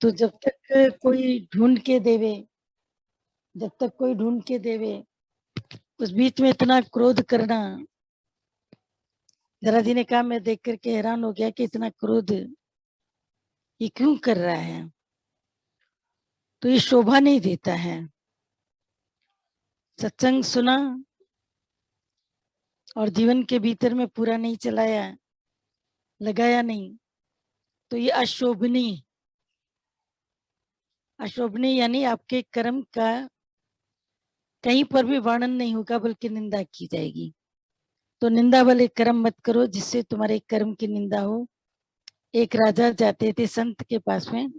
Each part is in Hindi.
तो जब तक कोई ढूंढ के देवे, जब तक कोई ढूंढ के देवे, उस बीच में इतना क्रोध करना। जरा जी ने कहा, मैं देख करके हैरान हो गया कि इतना क्रोध ये क्यों कर रहा है। तो ये शोभा नहीं देता है। सत्संग सुना और जीवन के भीतर में पूरा नहीं चलाया, लगाया नहीं, तो ये अशोभनीय, अशोभनीय यानी आपके कर्म का कहीं पर भी वर्णन नहीं होगा, बल्कि निंदा की जाएगी। तो निंदा वाले कर्म मत करो जिससे तुम्हारे कर्म की निंदा हो। एक राजा जाते थे संत के पास में,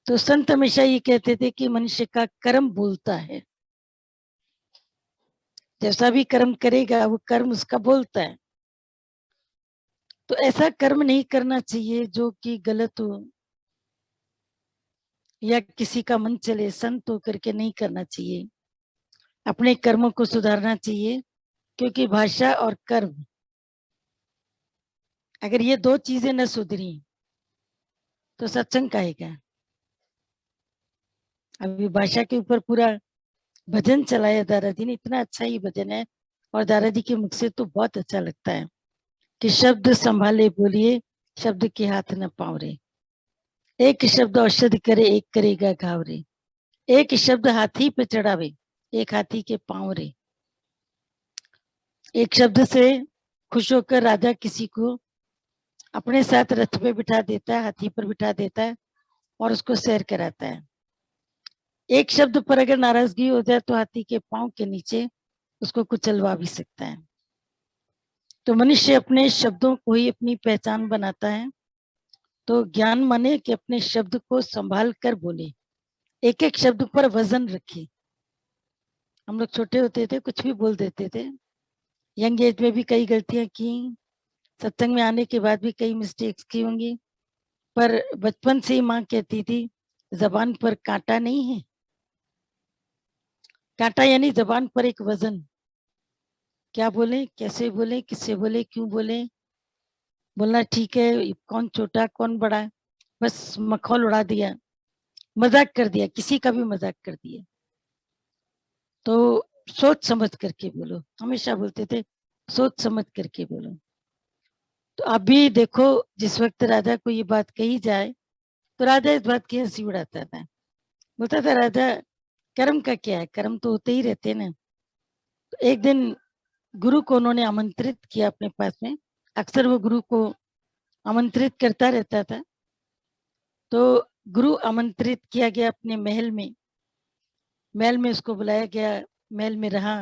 तो संत हमेशा ये कहते थे कि मनुष्य का कर्म बोलता है, जैसा भी कर्म करेगा वो कर्म उसका बोलता है। तो ऐसा कर्म नहीं करना चाहिए जो कि गलत हो या किसी का मन चले। संत होकर के नहीं करना चाहिए, अपने कर्मों को सुधारना चाहिए। क्योंकि भाषा और कर्म, अगर ये दो चीजें न सुधरी तो सत्संग कहेगा। अभी भाषा के ऊपर पूरा भजन चलाया दादाजी ने, इतना अच्छा ही भजन है और दादाजी के मुख से तो बहुत अच्छा लगता है कि शब्द संभाले बोलिए, शब्द के हाथ न पाँव रे, एक शब्द औषधि करे एक करेगा घाव रे, एक शब्द हाथी पे चढ़ावे एक हाथी के पाँव रे। एक शब्द से खुश होकर राजा किसी को अपने साथ रथ पे बिठा देता है, हाथी पर बिठा देता है और उसको सैर कराता है। एक शब्द पर अगर नाराजगी हो जाए तो हाथी के पाँव के नीचे उसको कुचलवा भी सकता है। तो मनुष्य अपने शब्दों को ही अपनी पहचान बनाता है। तो ज्ञान माने कि अपने शब्द को संभाल कर बोले, एक एक शब्द पर वजन रखे। हम लोग छोटे होते थे कुछ भी बोल देते थे, यंग एज में भी कई गलतियां की, सत्संग में आने के बाद भी कई मिस्टेक्स की होंगी, पर बचपन से ही माँ कहती थी जबान पर कांटा नहीं है। कांटा यानी जबान पर एक वजन, क्या बोले, कैसे बोले, किससे बोले, क्यों बोले, बोलना ठीक है, कौन छोटा कौन बड़ा, बस मखौल उड़ा दिया, मजाक कर दिया, किसी का भी मजाक कर दिया। तो सोच समझ करके बोलो, हमेशा बोलते थे सोच समझ करके बोलो। तो अभी देखो, जिस वक्त राजा को ये बात कही जाए तो राजा इस बात की हंसी उड़ाता था, बोलता था राजा कर्म का क्या है, कर्म तो होते ही रहते हैं ना। तो एक दिन गुरु को उन्होंने आमंत्रित किया अपने पास में, अक्सर वो गुरु को आमंत्रित करता रहता था। तो गुरु आमंत्रित किया गया अपने महल में, महल में उसको बुलाया गया, महल में रहा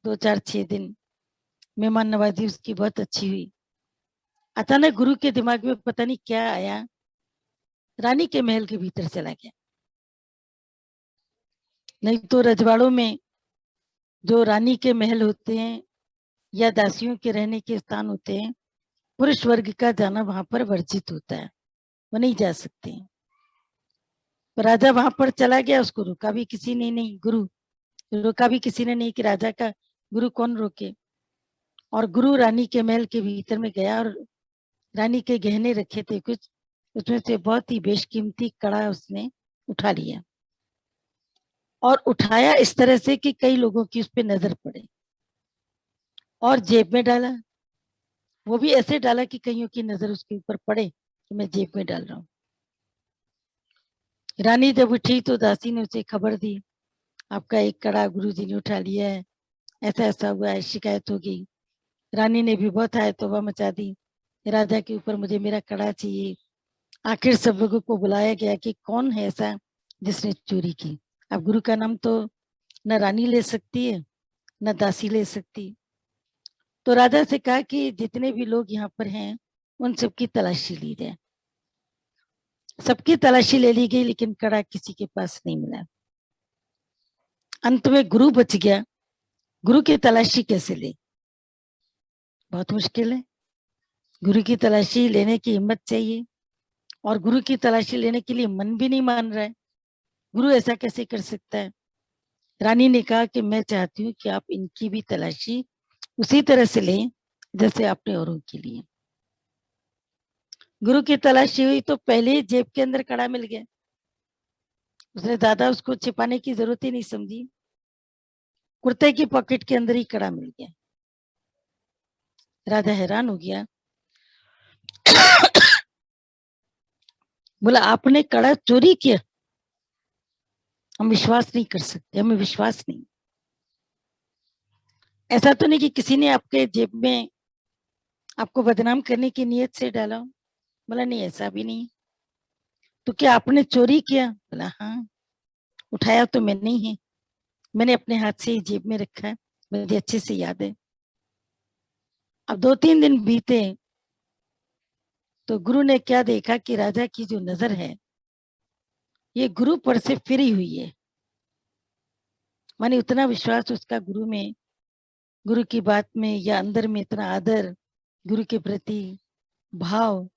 2 4 6 दिन, मेहमान नवाजी उसकी बहुत अच्छी हुई। अचानक गुरु के दिमाग में पता नहीं क्या आया, रानी के महल के भीतर चला गया। नहीं तो रजवाड़ों में जो रानी के महल होते हैं या दासियों के रहने के स्थान होते हैं, पुरुष वर्ग का जाना वहां पर वर्जित होता है, वो नहीं जा सकते। तो राजा वहां पर चला गया, उसको रोका भी किसी ने नहीं, गुरु रोका भी किसी ने नहीं कि राजा का गुरु कौन रोके। और गुरु रानी के महल के भीतर में गया और रानी के गहने रखे थे कुछ, उसमें से बहुत ही बेशकीमती कड़ा उसने उठा लिया और उठाया इस तरह से कि कई लोगों की उस पर नजर पड़े और जेब में डाला। वो भी ऐसे डाला कि कईयों की नजर उसके ऊपर पड़े कि मैं जेब में डाल रहा हूँ। रानी जब उठी तो दासी ने उसे खबर दी, आपका एक कड़ा गुरुजी ने उठा लिया है, ऐसा ऐसा हुआ है, शिकायत हो गई। रानी ने भी बहुत आए तौबा मचा दी, राजा के ऊपर मुझे मेरा कड़ा चाहिए। आखिर सब लोगों को बुलाया गया कि कौन है ऐसा जिसने चोरी की। अब गुरु का नाम तो न रानी ले सकती है न दासी ले सकती। तो राजा से कहा कि जितने भी लोग यहाँ पर हैं उन सबकी तलाशी ली जाए। सबकी तलाशी ले ली गई लेकिन कड़ा किसी के पास नहीं मिला। अंत में गुरु बच गया। गुरु की तलाशी कैसे ले, बहुत मुश्किल है। गुरु की तलाशी लेने की हिम्मत चाहिए और गुरु की तलाशी लेने के लिए मन भी नहीं मान रहा है। गुरु ऐसा कैसे कर सकता है। रानी ने कहा कि मैं चाहती हूँ कि आप इनकी भी तलाशी उसी तरह से लें जैसे आपने औरों के लिए। गुरु की तलाशी हुई तो पहले ही जेब के अंदर कड़ा मिल गया। उसने ज्यादा उसको छिपाने की जरूरत ही नहीं समझी, कुर्ते की पॉकेट के अंदर ही कड़ा मिल गया। राजा हैरान हो गया, बोला आपने कड़ा चोरी किया? हम विश्वास नहीं कर सकते, हमें विश्वास नहीं। ऐसा तो नहीं कि किसी ने आपके जेब में आपको बदनाम करने की नीयत से डाला? बोला नहीं, ऐसा भी नहीं। तो क्या आपने चोरी किया? बोला हाँ, उठाया तो मैंने ही है, मैंने अपने हाथ से ही जेब में रखा है, मुझे अच्छे से याद है। अब 2-3 दिन बीते तो गुरु ने क्या देखा कि राजा की जो नजर है ये गुरु पर से फिरी हुई है। माने उतना विश्वास उसका गुरु में, गुरु की बात में, या अंदर में इतना आदर, गुरु के प्रति भाव,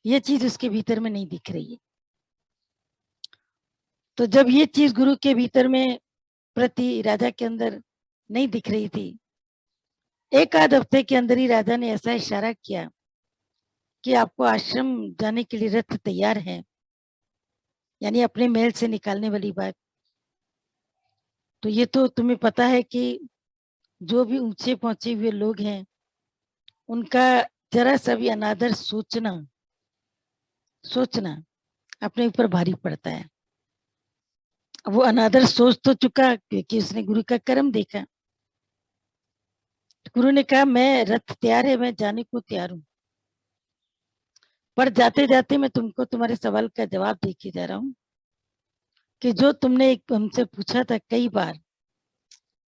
ये चीज उसके भीतर में नहीं दिख रही है। तो जब ये चीज गुरु के भीतर में प्रति राजा के अंदर नहीं दिख रही थी, एक आध हफ्ते के अंदर ही राजा ने ऐसा इशारा किया कि आपको आश्रम जाने के लिए रथ तैयार है, यानी अपने महल से निकालने वाली बात। तो ये तो तुम्हें पता है कि जो भी ऊंचे पहुंचे हुए लोग हैं उनका जरा सा भी अनादर सोचना सोचना अपने ऊपर भारी पड़ता है। वो अनादर सोच तो चुका क्योंकि उसने गुरु का कर्म देखा। तो गुरु ने कहा मैं रथ तैयार है, मैं जाने को तैयार हूँ, पर जाते जाते मैं तुमको तुम्हारे सवाल का जवाब दे के जा रहा हूँ कि जो तुमने एक हमसे पूछा था कई बार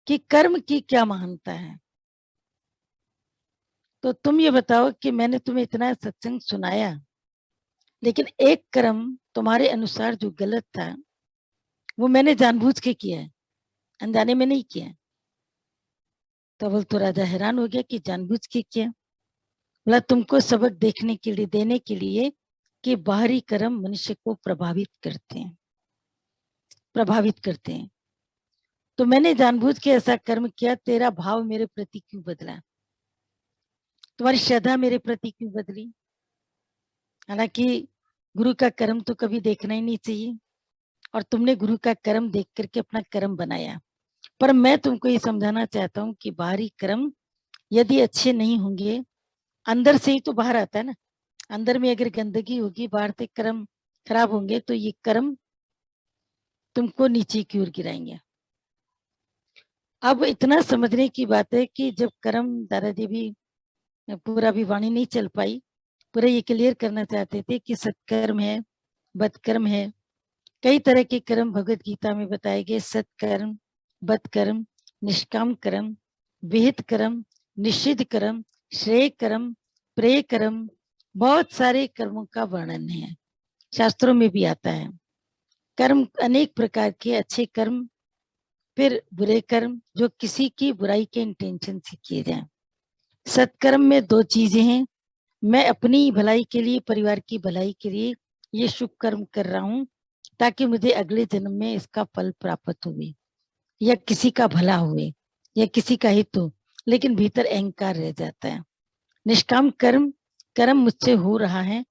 कि कर्म की क्या महानता है, तो तुम ये बताओ कि मैंने तुम्हें इतना सत्संग सुनाया, लेकिन एक कर्म तुम्हारे अनुसार जो गलत था वो मैंने जानबूझ के किया है, अनजाने में नहीं किया। तो बोल तो राजा हैरान हो गया कि जानबूझ के किया? बोला तुमको सबक देखने के लिए, देने के लिए कि बाहरी कर्म मनुष्य को प्रभावित करते हैं, प्रभावित करते हैं। तो मैंने जानबूझ के ऐसा कर्म किया, तेरा भाव मेरे प्रति क्यों बदला, तुम्हारी श्रद्धा मेरे प्रति क्यों बदली? हालांकि गुरु का कर्म तो कभी देखना ही नहीं चाहिए, और तुमने गुरु का कर्म देख करके अपना कर्म बनाया। पर मैं तुमको ये समझाना चाहता हूँ कि बाहरी कर्म यदि अच्छे नहीं होंगे, अंदर से ही तो बाहर आता है ना। अंदर में अगर गंदगी होगी, बाहर से कर्म खराब होंगे, तो ये कर्म तुमको नीचे की ओर गिराएंगे। अब इतना समझने की बात है कि जब कर्म, दादाजी भी पूरा भी वाणी नहीं चल पाई, पूरा ये क्लियर करना चाहते थे कि सत्कर्म है, बदकर्म है। कई तरह के कर्म भगवत गीता में बताए गए, सत्कर्म, बदकर्म, निष्काम कर्म, विहित कर्म, निषिद्ध कर्म, श्रेय कर्म, प्रेय कर्म, बहुत सारे कर्मों का वर्णन है, शास्त्रों में भी आता है। कर्म अनेक प्रकार के, अच्छे कर्म, फिर बुरे कर्म जो किसी की बुराई के इंटेंशन से किए जाए। सत्कर्म में दो चीजें हैं, मैं अपनी भलाई के लिए, परिवार की भलाई के लिए ये शुभ कर्म कर रहा हूँ ताकि मुझे अगले जन्म में इसका फल प्राप्त हुए, या किसी का भला हुए, या किसी का हित हो, लेकिन भीतर अहंकार रह जाता है। निष्काम कर्म, कर्म मुझसे हो रहा है,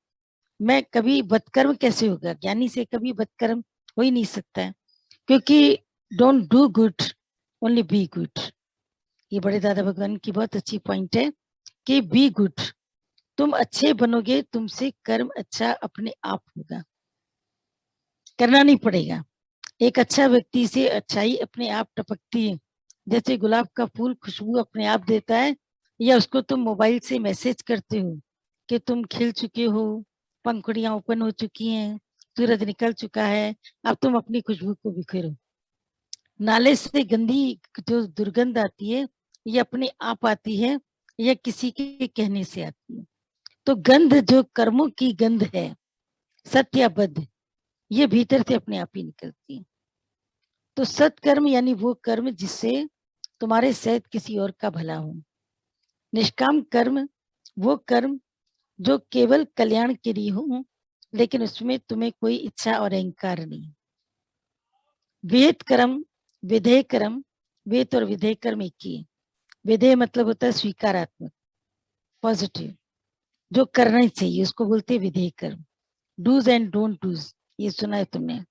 मैं कभी बदकर्म कैसे होगा? ज्ञानी से कभी बदकर्म हो ही नहीं सकता है, क्योंकि don't do good, only be good. ये बड़े दादा भगवान की बहुत अच्छी पॉइंट है कि बी गुड, तुम अच्छे बनोगे, तुमसे कर्म अच्छा अपने आप होगा, करना नहीं पड़ेगा। एक अच्छा व्यक्ति से अच्छाई अपने आप टपकती है, जैसे गुलाब का फूल खुशबू अपने आप देता है, या उसको तुम मोबाइल से मैसेज करते हो कि तुम खिल चुके हो, पंखुड़ियां ओपन हो चुकी हैं, सूरज निकल चुका है, अब तुम अपनी खुशबू को बिखेरो। नाले से गंदी जो दुर्गंध आती है, ये अपने आप आती है या किसी के कहने से आती है? तो गंध जो कर्मों की गंध है, सत्य या बद्ध, ये भीतर से अपने आप ही निकलती है। तो सत्कर्म यानी वो कर्म जिससे तुम्हारे सहित किसी और का भला हो। निष्काम कर्म वो कर्म जो केवल कल्याण के लिए हो, लेकिन उसमें तुम्हें कोई इच्छा और अहंकार नहीं। विहित कर्म, विधेय कर्म, विहित और विधेय कर्म एक ही है। विधेय मतलब होता है स्वीकारात्मक, पॉजिटिव, जो करना ही चाहिए उसको बोलते हैं विधेय कर्म। डूज एंड डोंट डूज, ये सुना है तुमने।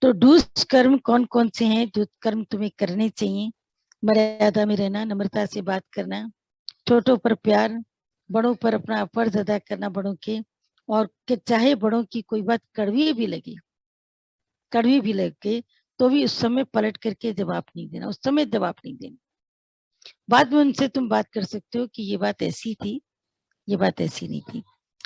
तो डूज कर्म कौन कौन से हैं जो कर्म तुम्हें करने चाहिए? मर्यादा में रहना, नम्रता से बात करना, छोटों पर प्यार, बड़ों पर अपना फर्ज अदा करना बड़ों के, और चाहे बड़ों की कोई बात कड़वी भी लगे तो भी उस समय पलट करके जवाब नहीं देना, उस समय जवाब नहीं देना। बाद में उनसे तुम बात कर सकते हो कि ये बात ऐसी थी, ये बात ऐसी नहीं थी।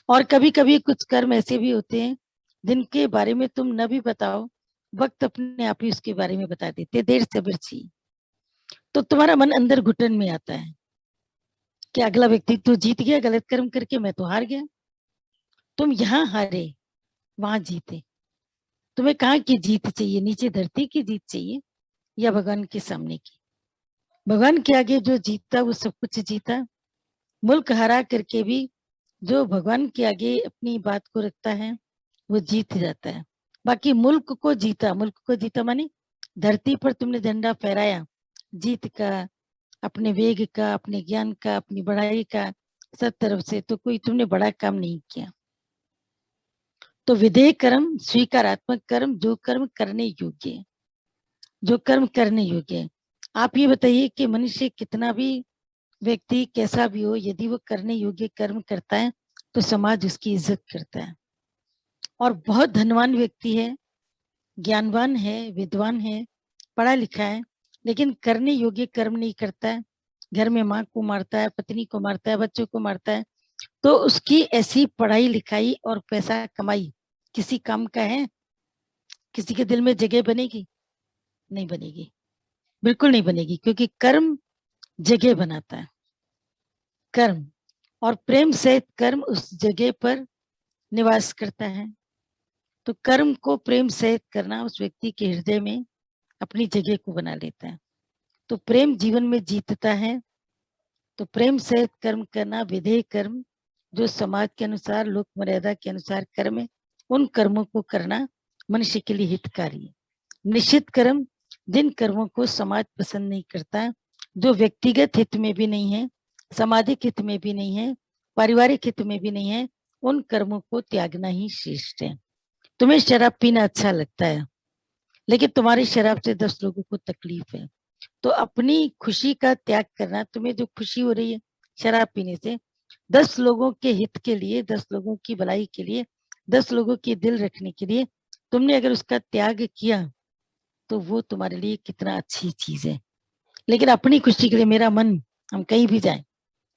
और कभी कभी कुछ कर्म ऐसे भी होते हैं जिनके बारे में तुम न भी बताओ, वक्त अपने आप ही उसके बारे में बता देते, देर सब्र चाहिए। तो तुम्हारा मन अंदर घुटन में आता है कि अगला व्यक्ति तो जीत गया गलत कर्म करके, मैं तो हार गया। तुम यहाँ हारे, वहां जीते। तुम्हें कहाँ की जीत चाहिए? नीचे धरती की जीत चाहिए या भगवान के सामने की? भगवान के आगे जो जीतता वो सब कुछ जीता। मुल्क हरा करके भी जो भगवान के आगे अपनी बात को रखता है वो जीत जाता है। बाकी मुल्क को जीता माने धरती पर तुमने झंडा फहराया जीत का, अपने वेग का, अपने ज्ञान का, अपनी बढ़ाई का, सब तरफ से, तो कोई तुमने बड़ा काम नहीं किया। तो विधेय कर्म, स्वीकारात्मक कर्म, जो कर्म करने योग्य है, जो कर्म करने योग्य है। आप ये बताइए कि मनुष्य कितना भी, व्यक्ति कैसा भी हो, यदि वो करने योग्य कर्म करता है तो समाज उसकी इज्जत करता है। और बहुत धनवान व्यक्ति है, ज्ञानवान है, विद्वान है, पढ़ा लिखा है, लेकिन करने योग्य कर्म नहीं करता है, घर में माँ को मारता है, पत्नी को मारता है, बच्चों को मारता है, तो उसकी ऐसी पढ़ाई लिखाई और पैसा कमाई किसी काम का है? किसी के दिल में जगह बनेगी? नहीं बनेगी, बिल्कुल नहीं बनेगी, क्योंकि कर्म जगह बनाता है। कर्म और प्रेम सहित कर्म उस जगह पर निवास करता है। तो कर्म को प्रेम सहित करना उस व्यक्ति के हृदय में अपनी जगह को बना लेता है। तो प्रेम जीवन में जीतता है। तो प्रेम सहित कर्म करना, विधेय कर्म, जो समाज के अनुसार, लोक मर्यादा के अनुसार कर्म है, उन कर्मों को करना मनुष्य के लिए हितकारी है। निश्चित कर्म, जिन कर्मों को समाज पसंद नहीं करता, जो व्यक्तिगत हित में भी नहीं है, सामाजिक हित में भी नहीं है, पारिवारिक हित में भी नहीं है, उन कर्मों को त्यागना ही श्रेष्ठ है। तुम्हें शराब पीना अच्छा लगता है, लेकिन तुम्हारी शराब से 10 लोगों को तकलीफ है, तो अपनी खुशी का त्याग करना। तुम्हें जो खुशी हो रही है शराब पीने से, 10 लोगों के हित के लिए, 10 लोगों की भलाई के लिए, 10 लोगों की दिल रखने के लिए तुमने अगर उसका त्याग किया तो वो तुम्हारे लिए कितना अच्छी चीज है। लेकिन अपनी खुशी के लिए, मेरा मन, हम कहीं भी जाएं,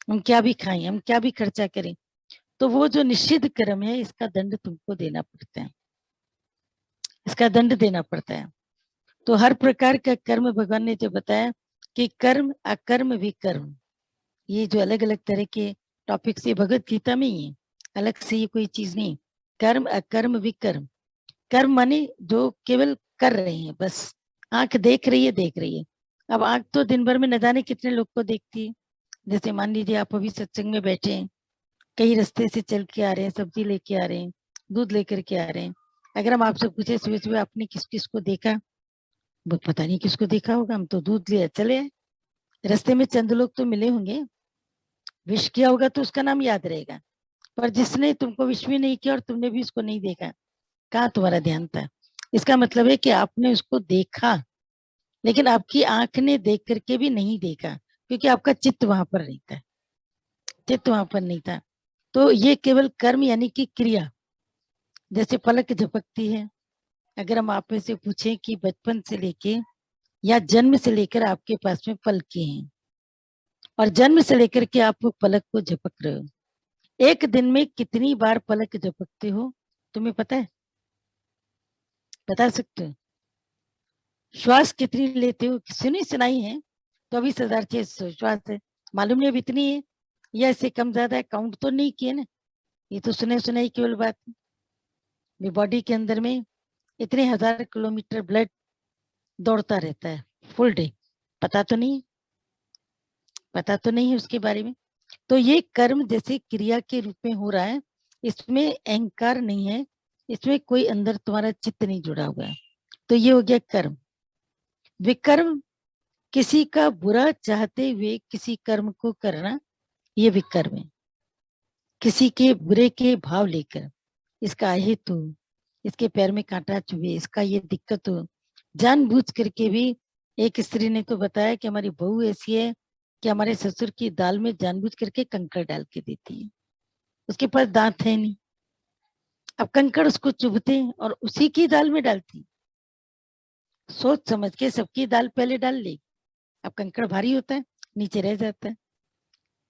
हम क्या भी खाएं, हम क्या भी खर्चा करें, तो वो जो निषिद्ध कर्म है, इसका दंड तुमको देना पड़ता है, इसका दंड देना पड़ता है। तो हर प्रकार का कर्म भगवान ने जो बताया कि कर्म अकर्म विकर्म, ये जो अलग अलग तरह के टॉपिक से भगवत गीता में ही है, अलग से ये कोई चीज नहीं। कर्म अकर्म विकर्म, कर्म माने जो केवल कर रहे हैं बस, आंख देख रही है, देख रही है। अब आंख तो दिन भर में न जाने कितने लोग को देखती है। जैसे मान लीजिए आप अभी सत्संग में बैठे हैं, कई रास्ते से चल के आ रहे हैं, सब्जी लेके आ रहे हैं, दूध लेकर के आ रहे हैं। अगर हम आपसे पूछे सुबह सुबह आपने किस किस को देखा, वो पता नहीं किसको देखा होगा, हम तो दूध लिया चले आए। रास्ते में चंद लोग तो मिले होंगे, विश किया होगा तो उसका नाम याद रहेगा, पर जिसने तुमको विश भी नहीं किया और तुमने भी उसको नहीं देखा, कहाँ तुम्हारा ध्यान था? इसका मतलब है कि आपने उसको देखा, लेकिन आपकी आंख ने देख करके भी नहीं देखा, क्योंकि आपका चित्त वहां पर नहीं था, चित्त वहां पर नहीं था। तो ये केवल कर्म यानी कि क्रिया, जैसे पलक झपकती है। अगर हम आप में से पूछें कि बचपन से लेके या जन्म से लेकर आपके पास में पलकें हैं, और जन्म से लेकर के आप पलक को झपक रहे हो, एक दिन में कितनी बार पलक झपकते हो तुम्हें पता है? बता सकते हो? श्वास कितनी लेते हो? सुनी सुनाई है तो अभी 1600 श्वास है, मालूम नहीं अब इतनी है या इससे कम ज्यादा है, काउंट तो नहीं किए ना, ये तो सुने सुनाई केवल बात है। बॉडी के अंदर में इतने 1000 किलोमीटर ब्लड दौड़ता रहता है फुल डे, पता तो नहीं, पता तो नहीं है उसके बारे में। तो ये कर्म जैसे क्रिया के रूप में हो रहा है, इसमें अहंकार नहीं है, इसमें कोई अंदर तुम्हारा चित्त नहीं जुड़ा हुआ है। तो ये हो गया कर्म। विकर्म, किसी का बुरा चाहते हुए किसी कर्म को करना, ये विकर्म है। किसी के बुरे के भाव लेकर, इसका अहित हो, इसके पैर में कांटा चुभे, इसका ये दिक्कत हो, जानबूझ करके भी एक स्त्री ने तो बताया कि हमारी बहू ऐसी है कि हमारे ससुर की दाल में जानबूझ करके कंकड़ डाल के देती है। उसके पास दांत है नहीं, अब कंकड़ उसको चुभते हैं और उसी की दाल में डालती। सोच समझ के सबकी दाल पहले डाल ले, अब कंकड़ भारी होता है, नीचे रह जाता है।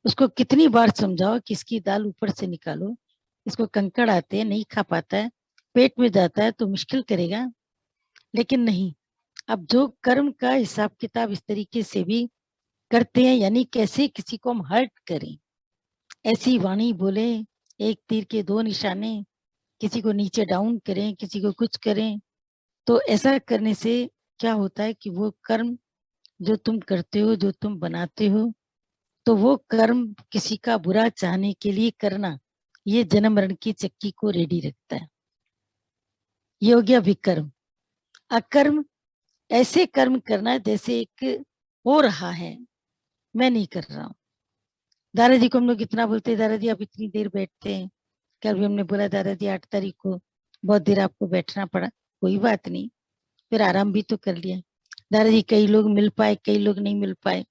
उसको कितनी बार समझाओ कि इसकी दाल ऊपर से निकालो, इसको कंकड़ आते हैं, नहीं खा पाता है, पेट में जाता है तो मुश्किल करेगा, लेकिन नहीं। अब जो कर्म का हिसाब किताब इस तरीके से भी करते हैं, यानी कैसे किसी को हम हर्ट करें, ऐसी वाणी बोले, एक तीर के दो निशाने, किसी को नीचे डाउन करें, किसी को कुछ करें, तो ऐसा करने से क्या होता है कि वो कर्म जो तुम करते हो, जो तुम बनाते हो, तो वो कर्म किसी का बुरा चाहने के लिए करना, ये जन्म मरण की चक्की को रेडी रखता है। ये हो गया विकर्म। अकर्म, ऐसे कर्म करना जैसे एक हो रहा है, मैं नहीं कर रहा हूँ। दादाजी को हम लोग इतना बोलते हैं, दादाजी आप इतनी देर बैठते हैं। कल भी हमने बोला दादाजी 8 तारीख को बहुत देर आपको बैठना पड़ा, कोई बात नहीं, फिर आराम भी तो कर लिया। दादाजी कई लोग मिल पाए, कई लोग नहीं मिल पाए,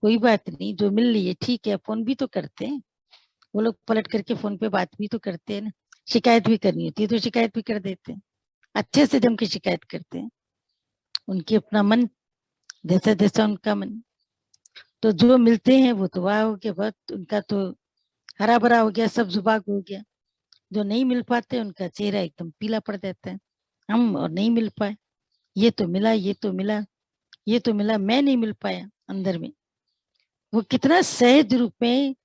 कोई बात नहीं, जो मिल लिए ठीक है, फोन भी तो करते हैं, वो लोग पलट करके फोन पे बात भी तो करते हैं ना। शिकायत भी करनी होती है तो शिकायत भी कर देते हैं, अच्छे से जम के शिकायत करते हैं। उनकी अपना मन, जैसा जैसा उनका मन। तो जो मिलते हैं वो तो वाह हो गया, बहुत उनका तो हरा भरा हो गया, सब जुबाग हो गया। जो नहीं मिल पाते उनका चेहरा एकदम पीला पड़ जाता है। हम और नहीं मिल पाए, ये तो मिला, ये तो मिला, ये तो मिला, मैं नहीं मिल पाया अंदर में। वो कितना सहज रूप में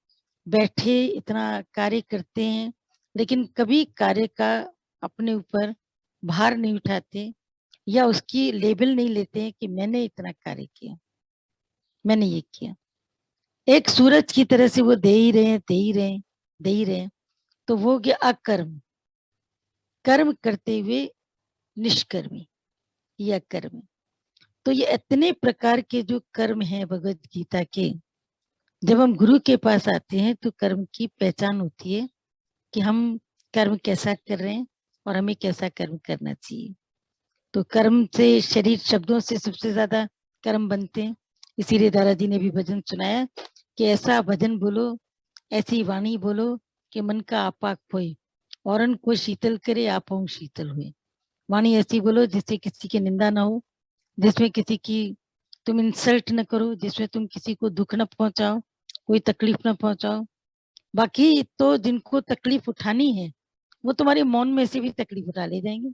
बैठे इतना कार्य करते हैं, लेकिन कभी कार्य का अपने ऊपर भार नहीं उठाते या उसकी लेबल नहीं लेते हैं कि मैंने इतना कार्य किया, मैंने ये किया। एक सूरज की तरह से वो दे ही रहे हैं, दे ही रहे हैं, दे ही रहे हैं। तो वो हो गया अकर्म। कर्म करते हुए निष्कर्मी, या कर्म। तो ये इतने प्रकार के जो कर्म हैं भगवत गीता के, जब हम गुरु के पास आते हैं तो कर्म की पहचान होती है कि हम कर्म कैसा कर रहे हैं और हमें कैसा कर्म करना चाहिए। तो कर्म से, शरीर शब्दों से सबसे ज्यादा कर्म बनते हैं। इसीलिए दादाजी ने भी भजन सुनाया कि ऐसा भजन बोलो, ऐसी वाणी बोलो कि मन का आपा खोए, औरन को शीतल करे, आपो शीतल हुए। वाणी ऐसी बोलो जिससे किसी की निंदा ना हो, जिसमें किसी की तुम इंसल्ट न करो, जिसमें तुम किसी को दुख न पहुंचाओ, कोई तकलीफ न पहुंचाओ। बाकी तो जिनको तकलीफ उठानी है वो तुम्हारे मौन में से भी तकलीफ उठा ले जाएंगे,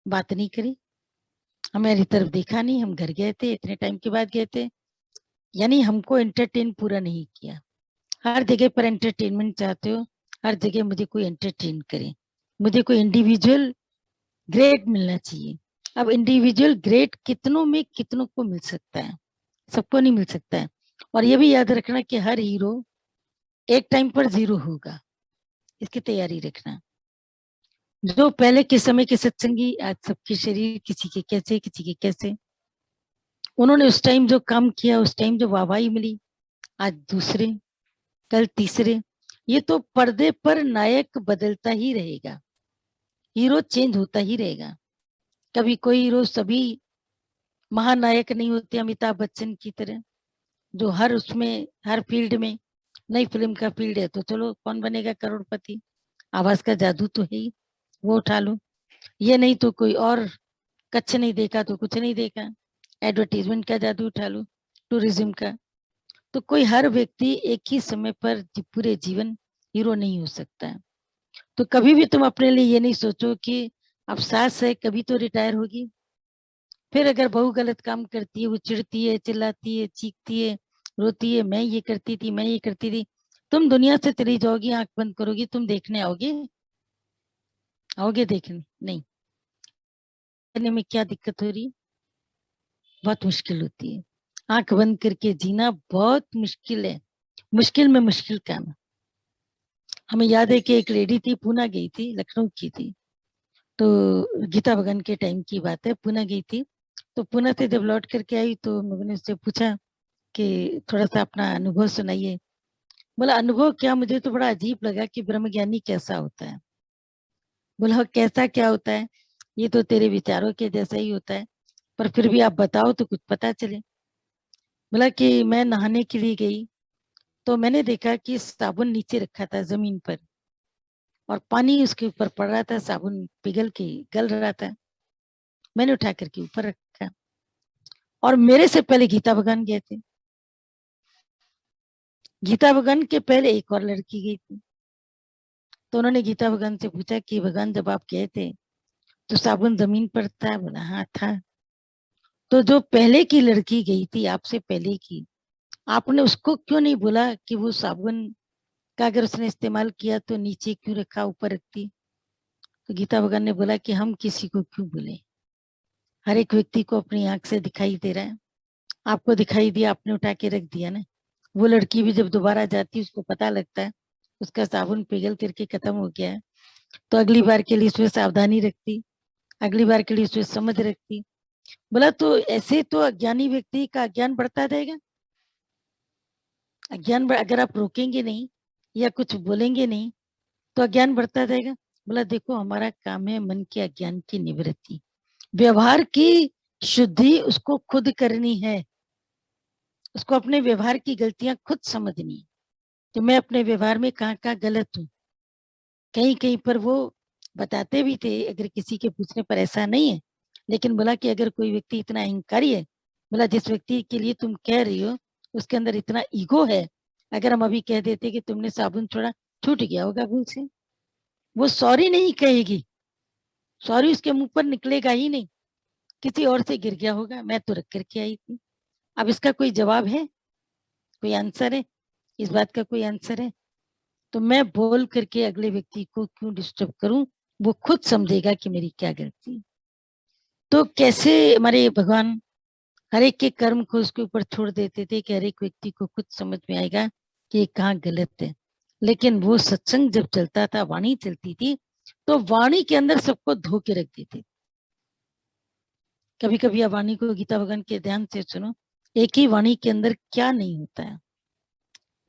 बात नहीं करी, हमारी तरफ देखा नहीं, हम घर गए थे, इतने टाइम के बाद गए थे, यानी हमको एंटरटेन पूरा नहीं किया। हर जगह पर एंटरटेनमेंट चाहते हो, हर जगह मुझे कोई एंटरटेन करे, मुझे कोई इंडिविजुअल ग्रेट मिलना चाहिए। अब इंडिविजुअल ग्रेट कितनों में कितनों को मिल सकता है, सबको नहीं मिल सकता है। और ये भी याद रखना कि हर हीरो एक टाइम पर जीरो होगा, इसकी तैयारी रखना। जो पहले के समय के सत्संगी, आज सबके शरीर किसी के कैसे, किसी के कैसे, उन्होंने उस टाइम जो काम किया, उस टाइम जो वाहवाही मिली, आज दूसरे, कल तीसरे। ये तो पर्दे पर नायक बदलता ही रहेगा, हीरो चेंज होता ही रहेगा। कभी कोई हीरो सभी महानायक नहीं होते अमिताभ बच्चन की तरह, जो हर उसमें, हर फील्ड में, नई फिल्म का फील्ड है तो चलो कौन बनेगा करोड़पति, आवाज का जादू तो है ही, वो उठा लो। ये नहीं तो कोई और, कच्छ नहीं देखा तो कुछ नहीं देखा, एडवर्टीजमेंट का जादू उठा लो, टूरिज्म का। तो कोई हर व्यक्ति एक ही समय पर पूरे जीवन हीरो नहीं हो सकता है। तो कभी भी तुम अपने लिए ये नहीं सोचो कि अब सास है कभी तो रिटायर होगी, फिर अगर बहू गलत काम करती है, वो चिढ़ती है, चिल्लाती है, चीखती है, रोती है, मैं ये करती थी, मैं ये करती थी, तुम दुनिया से चली जाओगी, आंख बंद करोगी, तुम देखने आओगे, आओगे देखने नहीं। करने में क्या दिक्कत हो रही है, बहुत मुश्किल होती है। आंख बंद करके जीना बहुत मुश्किल है, मुश्किल में मुश्किल काम है। हमें याद है कि एक लेडी थी, पूना गई थी, लखनऊ की थी, तो गीता भगवान के टाइम की बात है, पूना गई थी। तो पूना से जब लौट करके आई तो मैंने उससे पूछा कि थोड़ा सा अपना अनुभव सुनाइए। बोला अनुभव क्या, मुझे तो बड़ा अजीब लगा कि ब्रह्मज्ञानी कैसा होता है। बोला कैसा क्या होता है, ये तो तेरे विचारों के जैसा ही होता है, पर फिर भी आप बताओ तो कुछ पता चले। बोला कि मैं नहाने के लिए गई तो मैंने देखा कि साबुन नीचे रखा था जमीन पर और पानी उसके ऊपर पड़ रहा था, साबुन पिघल के गल रहा था। मैंने उठा करके ऊपर रखा और मेरे से पहले गीता भगवान गए थे। गीता भगवान के पहले एक और लड़की गई थी। तो उन्होंने गीता भगवान से पूछा कि भगवान जब आप गए थे तो साबुन जमीन पर था? बोला हाँ था। तो जो पहले की लड़की गई थी आपसे पहले की, आपने उसको क्यों नहीं बोला कि वो साबुन का अगर उसने इस्तेमाल किया तो नीचे क्यों रखा, ऊपर रखती? तो गीता भगवान ने बोला कि हम किसी को क्यों बोले, हर एक व्यक्ति को अपनी आंख से दिखाई दे रहा है। आपको दिखाई दिया, आपने उठा के रख दिया ना। वो लड़की भी जब दोबारा जाती है उसको पता लगता है उसका साबुन पिघल करके खत्म हो गया है, तो अगली बार के लिए उसमें सावधानी रखती, अगली बार के लिए उसमें समझ रखती। बोला तो ऐसे तो अज्ञानी व्यक्ति का अज्ञान बढ़ता जाएगा। अगर आप रोकेंगे नहीं या कुछ बोलेंगे नहीं तो अज्ञान बढ़ता जाएगा। बोला देखो हमारा काम है मन के अज्ञान की निवृत्ति, व्यवहार की शुद्धि उसको खुद करनी है, उसको अपने व्यवहार की गलतियां खुद समझनी है। तो मैं अपने व्यवहार में कहाँ कहाँ गलत हूँ, कहीं कहीं पर वो बताते भी थे, अगर किसी के पूछने पर ऐसा नहीं है। लेकिन बोला कि अगर कोई व्यक्ति इतना अहंकारी है, बोला जिस व्यक्ति के लिए तुम कह रही हो उसके अंदर इतना ईगो है, अगर हम अभी कह देते कि तुमने साबुन छोड़ा, छूट गया होगा भूल से, वो सॉरी नहीं कहेगी, सॉरी उसके मुंह पर निकलेगा ही नहीं, किसी और से गिर गया होगा, मैं तो रख करके आई थी। अब इसका कोई जवाब है, कोई आंसर है, इस बात का कोई आंसर है? तो मैं बोल करके अगले व्यक्ति को क्यों डिस्टर्ब करूं, वो खुद समझेगा कि मेरी क्या गलती है। तो कैसे हमारे भगवान हर एक के कर्म को उसके ऊपर छोड़ देते थे कि हर एक व्यक्ति को खुद समझ में आएगा कि ये कहाँ गलत है। लेकिन वो सत्संग जब चलता था, वाणी चलती थी, तो वाणी के अंदर सबको धो के रख देते। कभी कभी आप वाणी को गीता भगवान के ध्यान से सुनो, एक ही वाणी के अंदर क्या नहीं होता है,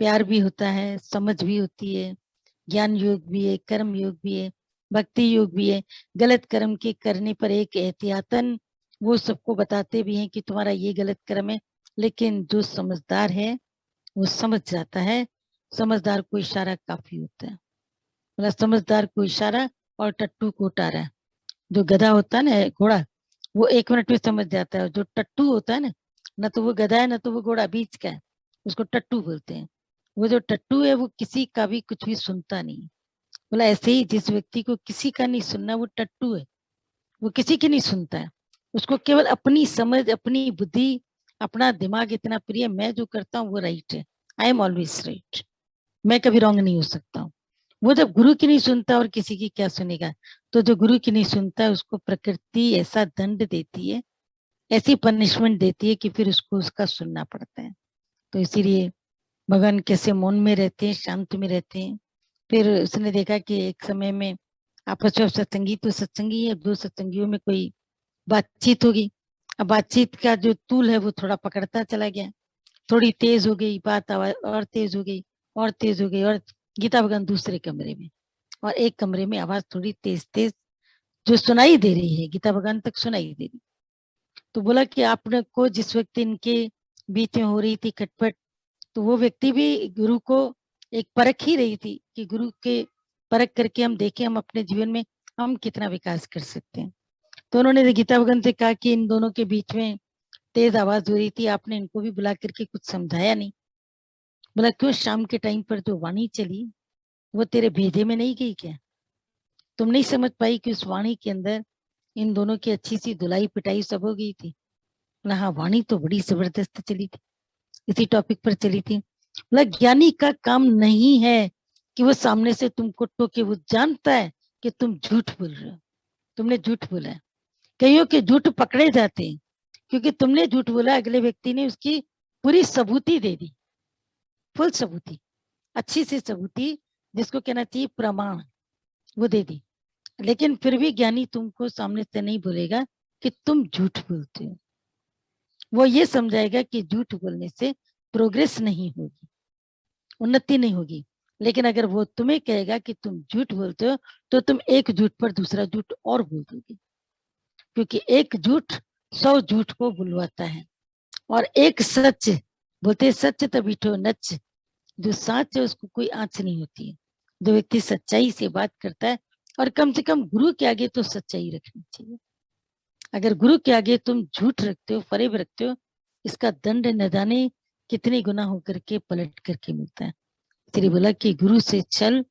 प्यार भी होता है, समझ भी होती है, ज्ञान योग भी है, कर्म योग भी है, भक्ति योग भी है। गलत कर्म के करने पर एक एहतियातन वो सबको बताते भी हैं कि तुम्हारा ये गलत कर्म है। लेकिन जो समझदार है वो समझ जाता है, समझदार को इशारा काफी होता है। मतलब समझदार को इशारा और टट्टू को उतारा। जो गधा होता है ना, घोड़ा, वो 1 मिनट में समझ जाता है। जो टट्टू होता है ना तो वो गधा है ना तो वो घोड़ा, बीच का है, उसको टट्टू बोलते हैं। वो जो टट्टू है वो किसी का भी कुछ भी सुनता नहीं। बोला ऐसे ही जिस व्यक्ति को किसी का नहीं सुनना वो टट्टू है, वो किसी की नहीं सुनता है। उसको केवल अपनी समझ, अपनी बुद्धि, अपना दिमाग इतना प्रिय, मैं जो करता हूँ वो राइट है, आई एम ऑलवेज राइट, मैं कभी रॉन्ग नहीं हो सकता हूँ। वो जब गुरु की नहीं सुनता और किसी की क्या सुनेगा? तो जो गुरु की नहीं सुनता है उसको प्रकृति ऐसा दंड देती है, ऐसी पनिशमेंट देती है कि फिर उसको उसका सुनना पड़ता है। तो इसीलिए भगवान कैसे मौन में रहते हैं, शांत में रहते हैं। फिर उसने देखा कि एक समय में आपस में सत्संगी तो सत्संगी है, दो सत्संगियों में कोई बातचीत होगी। अब बातचीत का जो तूल है वो थोड़ा पकड़ता चला गया, थोड़ी तेज हो गई बात, आवाज और तेज हो गई और तेज हो गई, और गीता भगवान दूसरे कमरे में और एक कमरे में आवाज थोड़ी तेज तेज जो सुनाई दे रही है, गीता भगवान तक सुनाई दे रही। तो बोला कि आपने को जिस व्यक्ति इनके बीच में हो रही थी खटपट, तो वो व्यक्ति भी गुरु को एक परख ही रही थी कि गुरु के परख करके हम देखें हम अपने जीवन में हम कितना विकास कर सकते हैं। तो उन्होंने गीता भगवान से कहा कि इन दोनों के बीच में तेज आवाज हो रही थी, आपने इनको भी बुला करके कुछ समझाया नहीं? बोला क्यों, शाम के टाइम पर जो वाणी चली वो तेरे भेजे में नहीं गई क्या? तुम नहीं समझ पाई कि उस वाणी के अंदर इन दोनों की अच्छी सी धुलाई पिटाई सब हो गई थी? बोला हाँ, वाणी तो बड़ी जबरदस्त चली थी, इसी टॉपिक पर चली थी। बोला ज्ञानी का काम नहीं है कि वो सामने से तुमको टोके, वो जानता है कि तुम झूठ बोल रहे हो, तुमने झूठ बोला है। कईयों के झूठ पकड़े जाते हैं क्योंकि तुमने झूठ बोला, अगले व्यक्ति ने उसकी पूरी सबूती दे दी, फुल सबूती, अच्छी सी सबूती, जिसको कहना चाहिए प्रमाण, वो दे दी। लेकिन फिर भी ज्ञानी तुमको सामने से नहीं बोलेगा कि तुम झूठ बोलते हो, वो ये समझाएगा कि झूठ बोलने से प्रोग्रेस नहीं होगी, उन्नति नहीं होगी। लेकिन अगर वो तुम्हें कहेगा कि तुम झूठ बोलते हो, तो तुम एक झूठ पर दूसरा झूठ और बोल दोगे, क्योंकि एक झूठ 100 झूठ को बुलवाता है। और एक सच, बोलते सच तभी ठो नच, जो सच है उसको कोई आंच नहीं होती है। जो व्यक्ति सच्चाई से बात करता है, और कम से कम गुरु के आगे तो सच्चाई रखनी चाहिए। अगर गुरु के आगे तुम झूठ रखते हो, फरेब रखते हो, इसका दंड न जाने कितने गुना होकर के पलट करके मिलता है। इसलिए बोला कि गुरु से छल,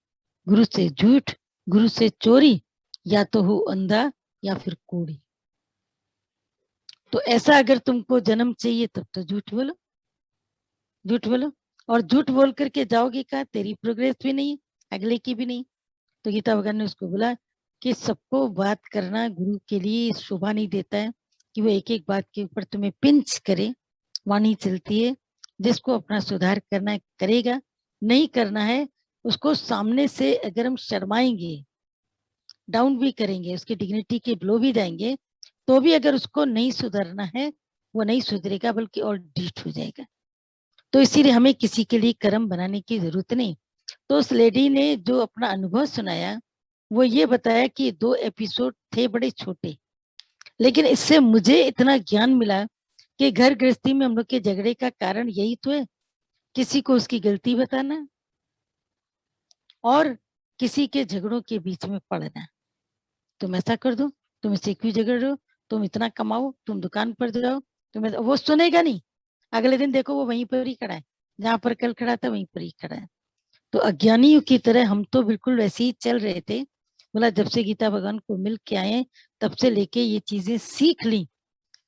गुरु से झूठ, गुरु से चोरी, या तो हो अंधा या फिर कोड़ी। तो ऐसा अगर तुमको जन्म चाहिए तब तो झूठ बोलो, झूठ बोलो। और झूठ बोल करके जाओगे कहाँ, तेरी प्रोग्रेस भी नहीं, अगले की भी नहीं। तो गीता भगवान ने उसको बोला कि सबको बात करना गुरु के लिए शोभा नहीं देता है, कि वो एक एक बात के ऊपर तुम्हें पिंच करे। वाणी चलती है, जिसको अपना सुधार करना है करेगा, नहीं करना है उसको सामने से अगर हम शर्माएंगे, डाउन भी करेंगे, उसकी डिग्निटी के ब्लो भी जाएंगे, तो भी अगर उसको नहीं सुधरना है, वो नहीं सुधरेगा, बल्कि और डीट हो जाएगा। तो इसीलिए हमें किसी के लिए कर्म बनाने की जरूरत नहीं। तो उस लेडी ने जो अपना अनुभव सुनाया, वो ये बताया कि 2 एपिसोड थे बड़े छोटे, लेकिन इससे मुझे इतना ज्ञान मिला कि घर गृहस्थी में हम लोग के झगड़े का कारण यही तो है, किसी को उसकी गलती बताना और किसी के झगड़ों के बीच में पड़ना। तुम ऐसा कर दो, तुम इससे क्यों झगड़ रहे हो, तुम इतना कमाओ, तुम दुकान पर जाओ, तुम्हें वो सुनेगा नहीं। अगले दिन देखो वो वहीं पर ही खड़ा है, जहां पर कल खड़ा था वहीं पर ही खड़ा है। तो अज्ञानियों की तरह हम तो बिल्कुल वैसे ही चल रहे थे। बोला जब से गीता भगवान को मिल के आए, तब से लेके ये चीजें सीख ली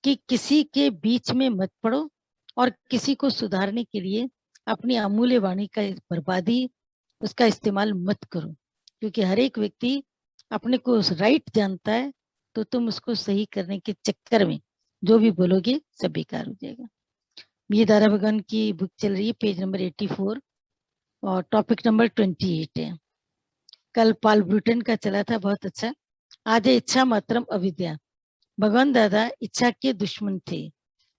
कि किसी के बीच में मत पड़ो, और किसी को सुधारने के लिए अपनी अमूल्य वाणी का बर्बादी, उसका इस्तेमाल मत करो। क्योंकि हर एक व्यक्ति अपने को राइट जानता है, तो तुम उसको सही करने के चक्कर में जो भी बोलोगे सब बेकार हो जाएगा। ये दारा भगवान की बुक चल रही है, पेज नंबर 84, और टॉपिक नंबर 28 है। कल पाल ब्रूटन का चला था, बहुत अच्छा। आज है इच्छा मात्रम अविद्या। भगवान दादा इच्छा के दुश्मन थे,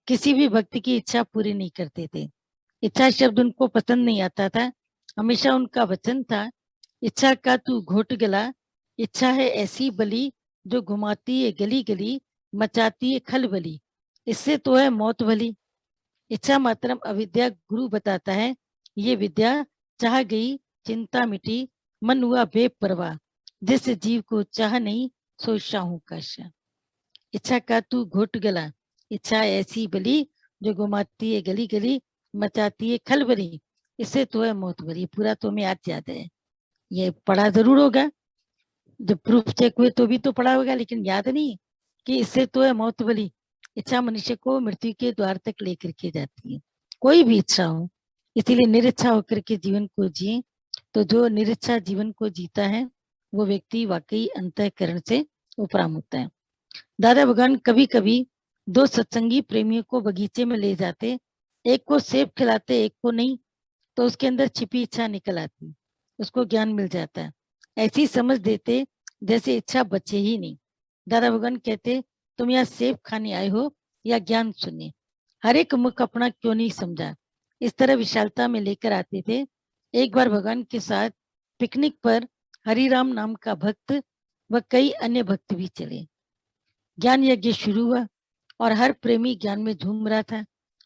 किसी भी भक्ति की इच्छा पूरी नहीं करते थे। इच्छा शब्द उनको पसंद नहीं आता था। हमेशा उनका वचन था, इच्छा का तू घोट गला, इच्छा है ऐसी बली जो घुमाती है गली गली, मचाती है खलबली, इससे तो है मौत भली। इच्छा मात्रम अविद्या गुरु बताता है, ये विद्या चाह गई चिंता मिटी, मन हुआ बेपरवाह, जिस जीव को चाह नहीं सो शाहू का शाह। इच्छा का तू घोट गला, इच्छा ऐसी बली जो घुमाती है गली गली, मचाती है खलबली, इससे तो है मौत भरी। पूरा तो हमें आज याद है, ये पढ़ा जरूर होगा, जब प्रूफ चेक हुए तो भी तो पढ़ा होगा, लेकिन याद नहीं कि इससे तो है मौत भली। इच्छा मनुष्य को मृत्यु के द्वार तक लेकर के जाती है, कोई भी इच्छा हो। इसीलिए निरिच्छा होकर के जीवन को जिए। तो जो निरिच्छा जीवन को जीता है, वो व्यक्ति वाकई अंतःकरण से उपराम होता है। दादा भगवान कभी कभी 2 सत्संगी प्रेमियों को बगीचे में ले जाते, एक को सेब खिलाते एक को नहीं, तो उसके अंदर छिपी इच्छा निकल आती, उसको ज्ञान मिल जाता है। ऐसी समझ देते जैसे इच्छा बचे ही नहीं। दादा भगवान कहते, तुम यहाँ सेब खाने आए हो या ज्ञान सुनने, हर एक मुख अपना क्यों नहीं समझा। इस तरह विशालता में लेकर आते थे। एक बार भगवान के साथ पिकनिक पर हरिराम नाम का भक्त व कई अन्य भक्त भी चले। ज्ञान यज्ञ शुरू हुआ और हर प्रेमी ज्ञान में झूम रहा था।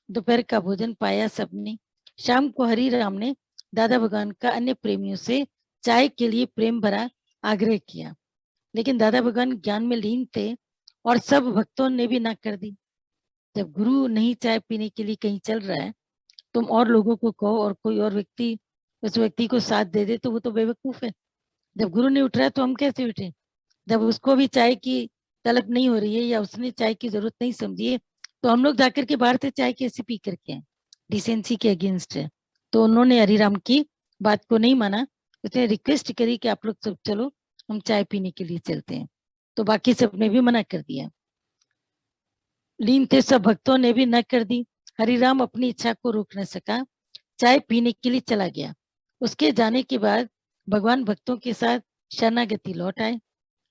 दोपहर का भोजन पाया सबने। शाम को हरि राम ने दादा भगवान का अन्य प्रेमियों से चाय के लिए प्रेम भरा आग्रह किया, लेकिन दादा भगवान ज्ञान में लीन थे और सब भक्तों ने भी ना कर दी। जब गुरु नहीं चाय पीने के लिए कहीं चल रहा है, तुम और लोगों को कहो और कोई और व्यक्ति उस व्यक्ति को साथ दे दे, तो वो तो बेवकूफ है। जब गुरु नहीं उठ रहा है तो हम कैसे उठे। जब उसको भी चाय की तलब नहीं हो रही है या उसने चाय की जरूरत नहीं समझी है, तो हम लोग जाकर के बाहर से चाय कैसे पी करके आए, डिसेंसी के अगेंस्ट है। तो उन्होंने हरिराम की बात को नहीं माना। उसने रिक्वेस्ट करी कि आप लोग सब चलो, हम चाय पीने के लिए चलते हैं। तो बाकी सबने भी मना कर दिया, लीन थे सब भक्तों ने भी न कर दी। हरिराम अपनी इच्छा को रोक न सका, चाय पीने के लिए चला गया। उसके जाने के बाद भगवान भक्तों के साथ शरणागति लौट आए।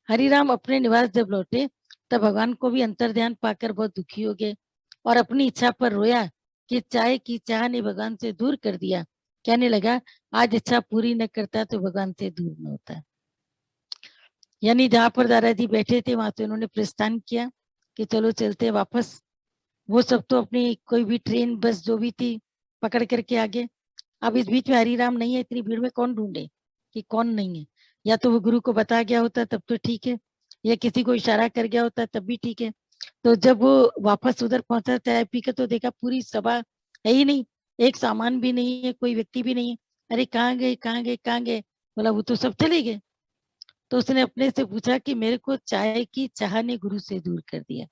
हरिराम अपने निवास जब लौटे, तब भगवान को भी अंतर्ध्यान पाकर बहुत दुखी हो गए और अपनी इच्छा पर रोया कि चाय की चाह ने भगवान से दूर कर दिया। कहने लगा आज इच्छा पूरी न करता तो भगवान से दूर न होता। यानी जहां पर दादाजी बैठे थे वहां से उन्होंने प्रस्थान किया कि चलो चलते वापस। वो सब तो अपनी कोई भी ट्रेन बस जो भी थी पकड़ करके आगे। अब इस बीच में हरिराम नहीं है, इतनी भीड़ में कौन ढूंढे कि कौन नहीं है। या तो वो गुरु को बता गया होता तब तो ठीक है, या किसी को इशारा कर गया होता तब भी ठीक है। तो जब वो वापस उधर पहुंचा चाय पी के तो देखा पूरी सभा है ही नहीं, एक सामान भी नहीं है, कोई व्यक्ति भी नहीं है। अरे कहाँ गए कहाँ गए कहाँ गए, बोला वो तो सब चले गए। तो उसने अपने से पूछा कि मेरे को चाय की चाह ने गुरु से दूर कर दिया।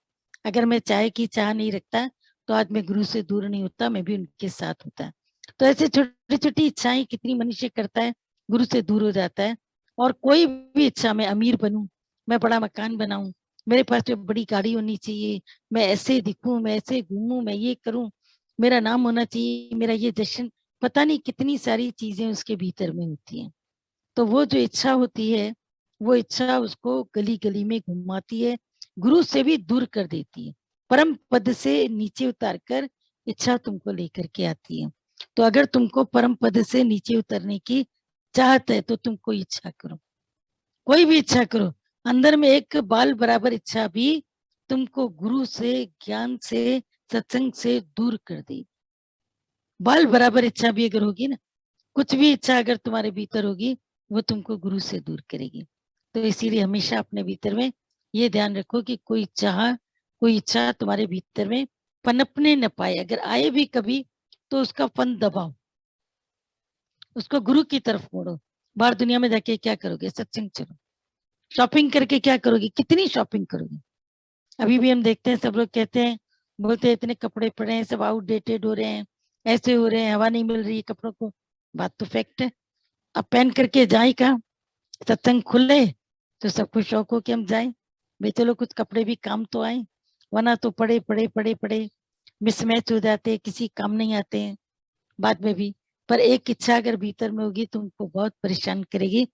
अगर मैं चाय की चाह नहीं रखता तो आज मैं गुरु से दूर नहीं होता, मैं भी उनके साथ होता। तो ऐसे छोटी छोटी इच्छाएं कितनी मनुष्य करता है, गुरु से दूर हो जाता है। और कोई भी इच्छा, मैं अमीर बनूं, मैं बड़ा मकान बनाऊं, मेरे पास जो बड़ी गाड़ी होनी चाहिए, मैं ऐसे दिखूं, मैं ऐसे घूमूं, मैं ये करूं, मेरा नाम होना चाहिए, मेरा ये जश्न, पता नहीं कितनी सारी चीजें उसके भीतर में होती हैं। तो वो जो इच्छा होती है, वो इच्छा उसको गली गली में घुमाती है, गुरु से भी दूर कर देती है, परम पद से नीचे उतार कर इच्छा तुमको लेकर के आती है। तो अगर तुमको परम पद से नीचे उतरने की चाहत है तो तुम कोई इच्छा करो, कोई भी इच्छा करो। अंदर में एक बाल बराबर इच्छा भी तुमको गुरु से, ज्ञान से, सत्संग से दूर कर देगी। बाल बराबर इच्छा भी अगर होगी ना, कुछ भी इच्छा अगर तुम्हारे भीतर होगी, वो तुमको गुरु से दूर करेगी। तो इसीलिए हमेशा अपने भीतर में ये ध्यान रखो कि कोई चाह, कोई इच्छा तुम्हारे भीतर में पनपने न पाए। अगर आए भी कभी तो उसका फन दबाओ, उसको गुरु की तरफ मोड़ो। बाहर दुनिया में जाके क्या करोगे, सत्संग चलो। शॉपिंग करके क्या करोगे, कितनी शॉपिंग करोगे। अभी भी हम देखते हैं सब लोग कहते हैं, बोलते हैं इतने कपड़े पड़े हैं, सब आउटडेटेड हो रहे हैं, ऐसे हो रहे हैं, हवा नहीं मिल रही है कपड़ों को। बात तो फैक्ट है। अब पहन करके जाए कहाँ, सत्संग खुले तो सबको शौक हो कि हम जाए, भाई चलो कुछ कपड़े भी काम तो आए, वरना तो पड़े पड़े पड़े पड़े मिसमैच हो जाते हैं, किसी काम नहीं आते हैं बाद में भी। पर एक इच्छा अगर भीतर में होगी तो उनको बहुत परेशान करेगी।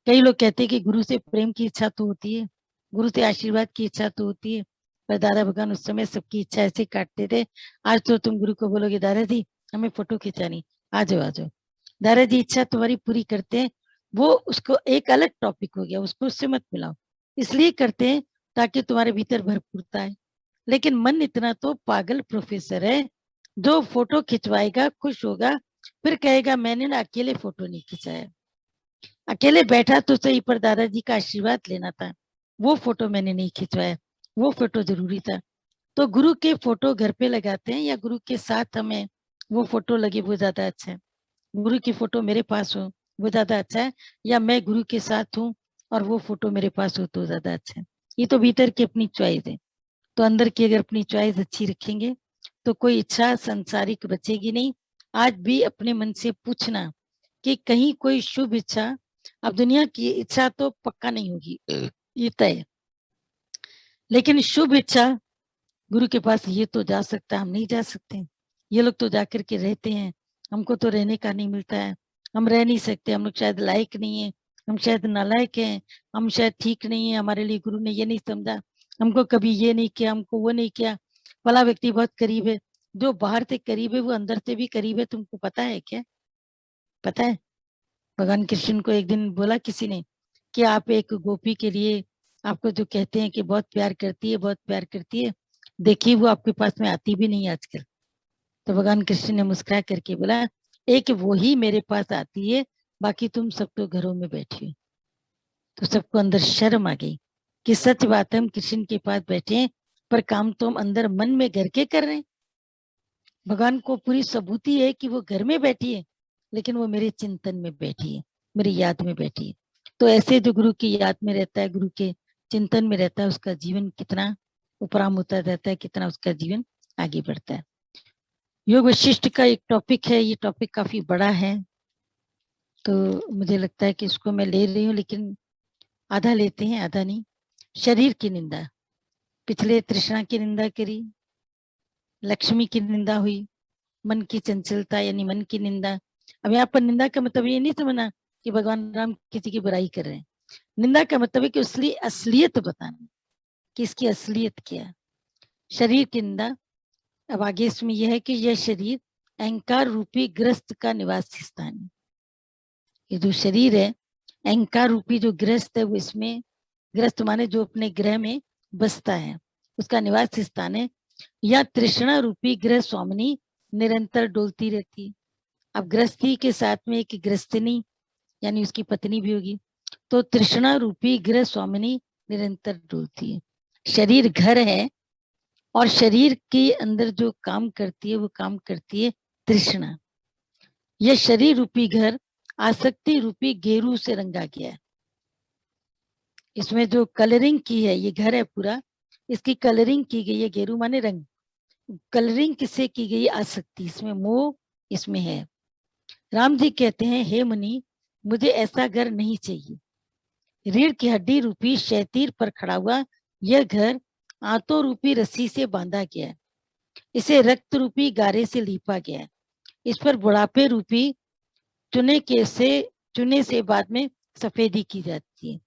कई लोग कहते हैं कि गुरु से प्रेम की इच्छा तो होती है, गुरु से आशीर्वाद की इच्छा तो होती है, पर दादा भगवान उस समय सबकी इच्छा ऐसे काटते थे। आज तो तुम गुरु को बोलोगे दादा जी हमें फोटो खिंचानी, आ जाओ आ जाओ, दादा जी इच्छा तुम्हारी पूरी करते हैं। वो उसको एक अलग टॉपिक हो गया, उसको उससे मत मिलाओ। इसलिए करते हैं ताकि तुम्हारे भीतर भरपूरता है। लेकिन मन इतना तो पागल प्रोफेसर है, जो फोटो खिंचवाएगा खुश होगा, फिर कहेगा मैंने ना अकेले फोटो नहीं खिंचाया, अकेले बैठा तो सही पर दादाजी का आशीर्वाद लेना था, वो फोटो मैंने नहीं खिंचवाया, वो फोटो जरूरी था। तो गुरु के फोटो घर पे लगाते हैं या गुरु के साथ हमें वो फोटो लगे, वो ज्यादा अच्छा है। गुरु की फोटो मेरे पास हो वो ज्यादा अच्छा है, या मैं गुरु के साथ हूँ और वो फोटो मेरे पास हो तो ज्यादा अच्छा है। ये तो भीतर की अपनी चॉइस है। तो अंदर की अगर अपनी चॉइस अच्छी रखेंगे तो कोई इच्छा संसारिक बचेगी नहीं। आज भी अपने मन से पूछना कि कहीं कोई शुभ इच्छा, अब दुनिया की इच्छा तो पक्का नहीं होगी, ये तय है। लेकिन शुभ इच्छा गुरु के पास ये तो जा सकता है, हम नहीं जा सकते। ये लोग तो जाकर के रहते हैं, हमको तो रहने का नहीं मिलता है, हम रह नहीं सकते, हम लोग शायद लायक नहीं है, हम शायद नालायक हैं, हम शायद ठीक नहीं है, हमारे लिए गुरु ने ये नहीं समझा, हमको कभी ये नहीं किया, हमको वो नहीं किया। फला व्यक्ति बहुत करीब है, जो बाहर से करीब है वो अंदर से भी करीब है, तुमको पता है क्या? पता है? भगवान कृष्ण को एक दिन बोला किसी ने कि आप एक गोपी के लिए, आपको जो कहते हैं कि बहुत प्यार करती है, बहुत प्यार करती है, देखिए वो आपके पास में आती भी नहीं आजकल। तो भगवान कृष्ण ने मुस्कुरा करके बोला एक वो ही मेरे पास आती है, बाकी तुम सब तो घरों में बैठी हो। तो सबको अंदर शर्म आ गई कि सच बात है, हम कृष्ण के पास बैठे हैं पर काम तो हम अंदर मन में घर के कर रहे हैं। भगवान को पूरी सबूती है कि वो घर में बैठी है, लेकिन वो मेरे चिंतन में बैठी है, मेरी याद में बैठी है। तो ऐसे जो गुरु की याद में रहता है, गुरु के चिंतन में रहता है, उसका जीवन कितना उपराम होता रहता है, कितना उसका जीवन आगे बढ़ता है। योग वशिष्ठ का एक टॉपिक है, ये टॉपिक काफी बड़ा है, तो मुझे लगता है कि इसको मैं ले रही हूँ, लेकिन आधा लेते हैं आधा नहीं। शरीर की निंदा, पिछले तृष्णा की निंदा करी, लक्ष्मी की निंदा हुई, मन की चंचलता यानी मन की निंदा। अब यहाँ पर निंदा का मतलब ये नहीं समझना कि भगवान राम किसी की बुराई कर रहे हैं। निंदा का मतलब है कि उसकी असलियत बताना कि इसकी असलियत क्या है। शरीर की निंदा, अब आगे इसमें यह है कि यह शरीर अहंकार रूपी ग्रस्त का निवास स्थान है। ये जो शरीर है, अहंकार रूपी जो ग्रस्त है, वो इसमें, ग्रस्त माने जो अपने ग्रह में बसता है, उसका निवास स्थान है। या तृष्णा रूपी ग्रह स्वामिनी निरंतर डोलती रहती है। अब गृहस्थी के साथ में एक गृहस्थिनी यानी उसकी पत्नी भी होगी, तो तृष्णा रूपी गृह स्वामिनी निरंतर डोलती है। शरीर घर है और शरीर के अंदर जो काम करती है वो काम करती है तृष्णा। यह शरीर रूपी घर आसक्ति रूपी गेरू से रंगा गया है। इसमें जो कलरिंग की है, ये घर है पूरा, इसकी कलरिंग की गई है, गेरू माने रंग, कलरिंग किससे की गई? आसक्ति, इसमें मोह इसमें है। राम जी कहते हैं, हे मुनि, मुझे ऐसा घर नहीं चाहिए। रीढ़ की हड्डी रूपी शैतीर पर खड़ा हुआ यह घर आंतों रूपी रस्सी से बांधा गया है। इसे रक्त रूपी गारे से लीपा गया है। इस पर बुढ़ापे रूपी चुने से बाद में सफेदी की जाती है।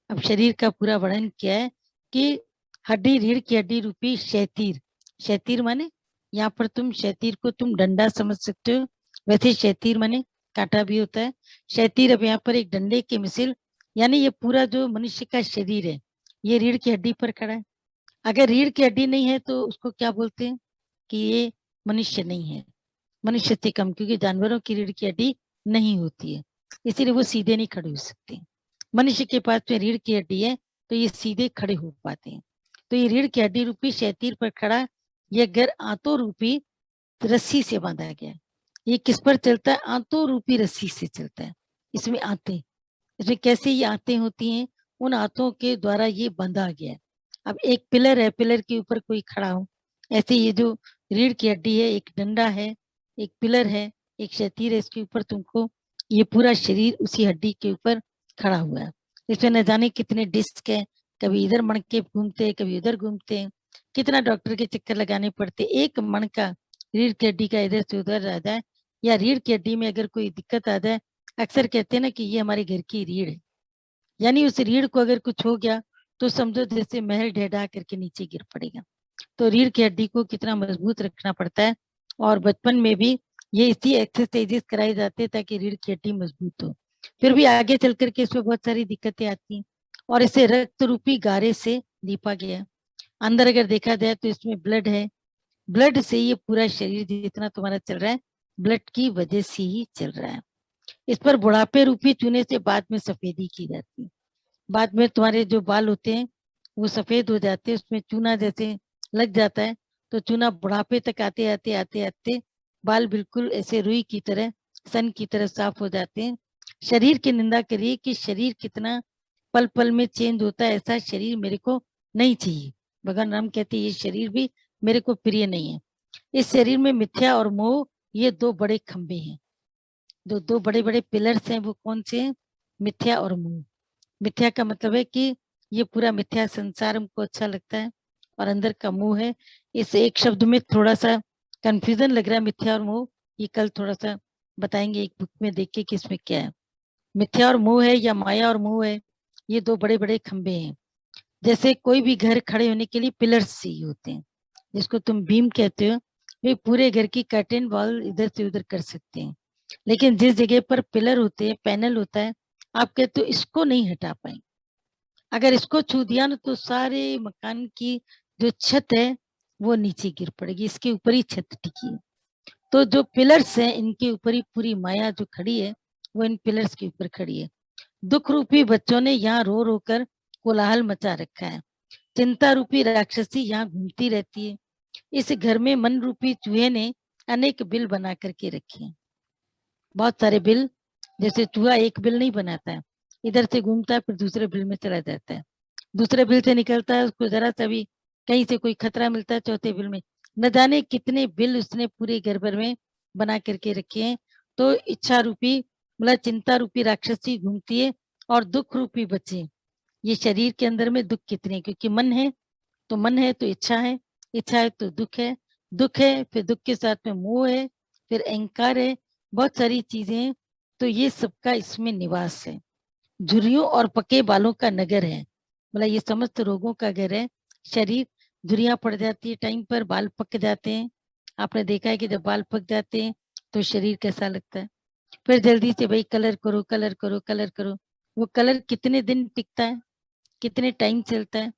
अब शरीर का पूरा वर्णन क्या है कि हड्डी, रीढ़ की हड्डी रूपी शैतीर, शैतीर माने यहाँ पर तुम शैतीर को तुम डंडा समझ सकते हो, वैसे शैतीर माने कांटा भी होता है। शैतीर अब यहाँ पर एक डंडे के मिसल, यानी ये पूरा जो मनुष्य का शरीर है ये रीढ़ की हड्डी पर खड़ा है। अगर रीढ़ की हड्डी नहीं है तो उसको क्या बोलते हैं कि ये मनुष्य नहीं है, मनुष्य से कम, क्योंकि जानवरों की रीढ़ की हड्डी नहीं होती है, इसीलिए वो सीधे नहीं खड़े हो सकते। मनुष्य के पास में रीढ़ की हड्डी है तो ये सीधे खड़े हो पाते हैं। तो ये रीढ़ की हड्डी रूपी शैतीर पर खड़ा यह घर आंतों रूपी रस्सी से बांधा गया है। ये किस पर चलता है? आंतों रूपी रस्सी से चलता है। इसमें आते, इसमें कैसे ये आते होती हैं? उन आंतों के द्वारा ये बंधा गया है। अब एक पिलर है, पिलर के ऊपर कोई खड़ा हो, ऐसे ये जो रीढ़ की हड्डी है, एक डंडा है, एक पिलर है, एक शतीर है, इसके ऊपर तुमको ये पूरा शरीर उसी हड्डी के ऊपर खड़ा हुआ है। इसमें न जाने कितने डिस्क है, कभी इधर मणके घूमते हैं, कभी उधर घूमते हैं, कितना डॉक्टर के चक्कर लगाने पड़ते। एक मणका रीढ़ की हड्डी का इधर से उधर आ जाए, या रीढ़ की हड्डी में अगर कोई दिक्कत आ जाए, अक्सर कहते हैं ना कि ये हमारे घर की रीढ़ है, यानी उस रीढ़ को अगर कुछ हो गया तो समझो जैसे महल ढेढा करके नीचे गिर पड़ेगा। तो रीढ़ की हड्डी को कितना मजबूत रखना पड़ता है, और बचपन में भी ये इसी एक्सरसाइजेस कराए जाते हैं ताकि रीढ़ की हड्डी मजबूत हो। फिर भी आगे चल करके इसमें बहुत सारी दिक्कतें आती हैं, और इसे रक्त रूपी गारे से लीपा गया। अंदर अगर देखा जाए तो इसमें ब्लड है, ब्लड से ये पूरा शरीर जितना तुम्हारा चल रहा है ब्लड की वजह से ही चल रहा है। इस पर बुढ़ापे रूपी चूने से बाद में सफेदी की जाती है। बाद में तुम्हारे जो बाल होते हैं वो सफेद हो जाते हैं, उसमें चूना जैसे लग जाता है, तो चूना बुढ़ापे तक आते आते आते आते बाल बिल्कुल ऐसे रुई की तरह, सन की तरह साफ हो जाते हैं। शरीर की निंदा करिए कि शरीर कितना पल पल में चेंज होता है, ऐसा शरीर मेरे को नहीं चाहिए। भगवान राम कहते ये शरीर भी मेरे को प्रिय नहीं है। इस शरीर में मिथ्या और मोह, ये दो बड़े खंबे हैं, जो दो बड़े बड़े पिलर्स हैं, वो कौन से हैं? मिथ्या और मोह। मिथ्या का मतलब है कि ये पूरा मिथ्या संसार हमको अच्छा लगता है, और अंदर का मोह है। इस एक शब्द में थोड़ा सा कंफ्यूजन लग रहा है, मिथ्या और मोह, ये कल थोड़ा सा बताएंगे एक बुक में देख के कि इसमें क्या है। मिथ्या और मोह है या माया और मोह है, ये दो बड़े बड़े खंबे हैं। जैसे कोई भी घर खड़े होने के लिए पिलर्स चाहिए होते हैं, जिसको तुम बीम कहते हो, वे पूरे घर की कर्टेन वॉल इधर से उधर कर सकते हैं। लेकिन जिस जगह पर पिलर होते हैं, पैनल होता है, आप कहते हो इसको नहीं हटा पाए, अगर इसको छू दिया ना तो सारे मकान की जो छत है वो नीचे गिर पड़ेगी, इसके ऊपर ही छत टिकी है। तो जो पिलर्स हैं इनके ऊपर ही पूरी माया जो खड़ी है वो इन पिलर्स के ऊपर खड़ी है। दुख रूपी बच्चों ने यहाँ रो रो कर कोलाहल मचा रखा है। चिंता रूपी राक्षसी यहाँ घूमती रहती है। इस घर में मन रूपी चूहे ने अनेक बिल बना करके रखे हैं, बहुत सारे बिल। जैसे चूहा एक बिल नहीं बनाता है, इधर से घूमता है फिर दूसरे बिल में चला जाता है, दूसरे बिल से निकलता है, उसको जरा सा भी कहीं से कोई खतरा मिलता है चौथे बिल में, न जाने कितने बिल उसने पूरे घर भर में बना करके रखे हैं। तो इच्छा रूपी मतलब चिंता रूपी राक्षसी घूमती है, और दुख रूपी बच्चे, ये शरीर के अंदर में दुख कितने, क्योंकि मन है तो मन है तो इच्छा है, इच्छा है तो दुख है, दुख है फिर दुख के साथ में मोह है, फिर अहंकार है, बहुत सारी चीजें हैं। तो ये सबका इसमें निवास है। झुर्रियों और पके बालों का नगर है, मतलब ये समस्त रोगों का घर है शरीर। झुर्रियां पड़ जाती है टाइम पर, बाल पक जाते हैं। आपने देखा है कि जब बाल पक जाते हैं तो शरीर कैसा लगता है। फिर जल्दी से भाई कलर करो कलर करो कलर करो, वो कलर कितने दिन टिकता है, कितने टाइम चलता है।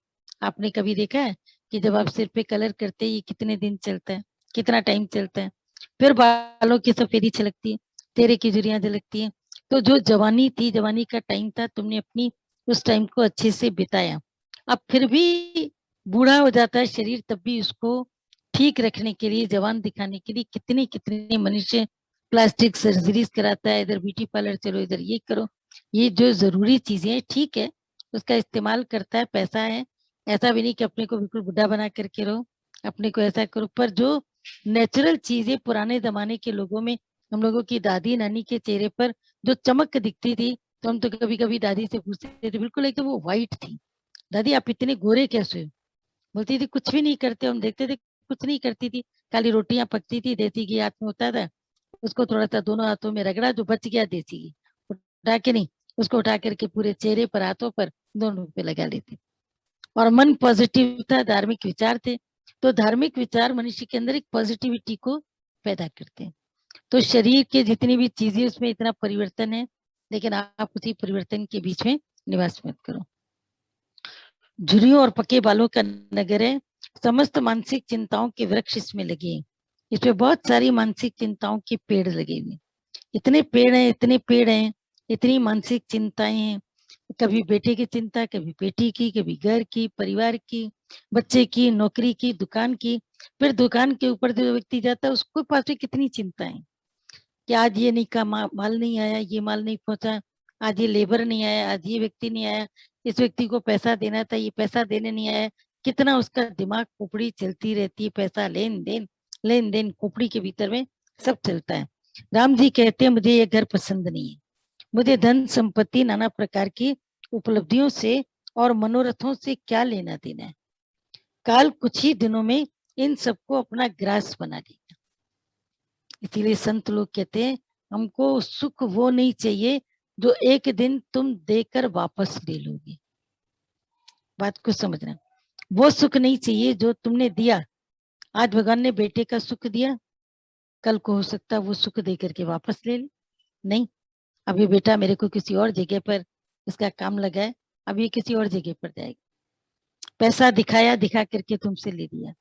आपने कभी देखा है कि जब आप सिर पे कलर करते हैं ये कितने दिन चलता है, कितना टाइम चलता है। फिर बालों की सफेदी छलकती है, चेहरे की झुर्रियां झलकती है। तो जो जवानी थी, जवानी का टाइम था, तुमने अपनी उस टाइम को अच्छे से बिताया। अब फिर भी बूढ़ा हो जाता है शरीर, तब भी उसको ठीक रखने के लिए, जवान दिखाने के लिए कितने कितने मनुष्य प्लास्टिक सर्जरीज कराता है, इधर ब्यूटी पार्लर चलो, इधर ये करो। ये जो जरूरी चीजें हैं ठीक है, उसका इस्तेमाल करता है, पैसा है। ऐसा भी नहीं कि अपने को बिल्कुल बुढ़ा बना करके रहो, अपने को ऐसा करो। पर जो नेचुरल चीजें पुराने जमाने के लोगों में, हम लोगों की दादी नानी के चेहरे पर जो चमक दिखती थी, तो हम तो कभी कभी दादी से पूछते थे, बिल्कुल एकदम वो व्हाइट थी, दादी आप इतने गोरे कैसे हो। बोलती थी कुछ भी नहीं करते, हम देखते थे कुछ नहीं करती थी, खाली रोटियां पकती थी, देसी घी हाथ में होता था, उसको थोड़ा सा दोनों हाथों में रगड़ा, जो बच गया देसी घी उठा के नहीं, उसको उठा करके पूरे चेहरे पर, हाथों पर, दोनों पे लगा लेती। और मन पॉजिटिव था, धार्मिक विचार थे। तो धार्मिक विचार मनुष्य के अंदर एक पॉजिटिविटी को पैदा करते हैं। तो शरीर के जितनी भी चीजें, उसमें इतना परिवर्तन है, लेकिन आप उसी परिवर्तन के बीच में निवास मत करो। झुर्रियों और पके बालों का नगर है, समस्त मानसिक चिंताओं के वृक्ष इसमें लगे हैं। इसमें बहुत सारी मानसिक चिंताओं के पेड़ लगे हुए, इतने पेड़ हैं, इतने पेड़ हैं, इतनी मानसिक चिंताएं हैं। कभी बेटे की चिंता, कभी बेटी की, कभी घर की, परिवार की, बच्चे की, नौकरी की, दुकान की। फिर दुकान के ऊपर जो व्यक्ति जाता है उसको पास में कितनी चिंताएं, कि आज ये नहीं का माल नहीं आया, ये माल नहीं पहुंचा, आज ये लेबर नहीं आया, आज ये व्यक्ति नहीं आया, इस व्यक्ति को पैसा देना था, ये पैसा देने नहीं आया। कितना उसका दिमाग खोपड़ी चलती रहती है, पैसा लेन देन खोपड़ी के भीतर में सब चलता है। राम जी कहते हैं मुझे ये घर पसंद नहीं है, मुझे धन संपत्ति नाना प्रकार की उपलब्धियों से और मनोरथों से क्या लेना देना है। काल कुछ ही दिनों में इन सबको अपना ग्रास बना देगा। इसीलिए संत लोग कहते हैं हमको सुख वो नहीं चाहिए जो एक दिन तुम देकर वापस ले लोगे। बात को समझना, वो सुख नहीं चाहिए जो तुमने दिया। आज भगवान ने बेटे का सुख दिया, कल को हो सकता है वो सुख दे करके वापस ले ले। नहीं, अभी बेटा मेरे को किसी और जगह पर इसका काम लगा है, अभी किसी और जगह पर जाएगा। पैसा दिखाया, दिखा करके तुमसे ले लिया।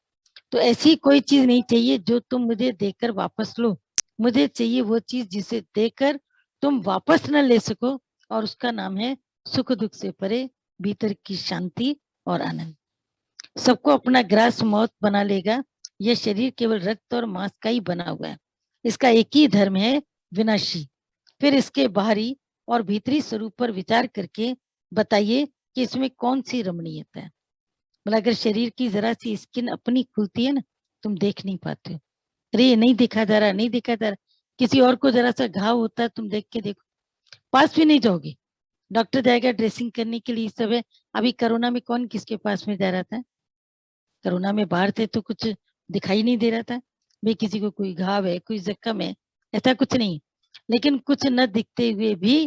तो ऐसी कोई चीज नहीं चाहिए जो तुम मुझे देकर वापस लो। मुझे चाहिए वो चीज जिसे देकर तुम वापस न ले सको, और उसका नाम है सुख दुख से परे भीतर की शांति और आनंद। सबको अपना ग्रास मौत बना लेगा। यह शरीर केवल रक्त और मांस का ही बना हुआ है, इसका एक ही धर्म है, विनाशी। फिर इसके बाहरी और भीतरी स्वरूप पर विचार करके बताइए कि इसमें कौन सी रमणीयता है। मतलब अगर शरीर की जरा सी स्किन अपनी खुलती है ना, तुम देख नहीं पाते हो, अरे ये नहीं देखा जा रहा, नहीं देखा जा रहा। किसी और को जरा सा घाव होता है, तुम देख के देखो, पास भी नहीं जाओगे। डॉक्टर जाएगा ड्रेसिंग करने के लिए, सब है। अभी कोरोना में कौन किसके पास में जा रहा था, कोरोना में बाहर थे तो कुछ दिखाई नहीं दे रहा था भाई, किसी को कोई घाव है, कोई जख्म है, ऐसा कुछ नहीं। लेकिन कुछ न दिखते हुए भी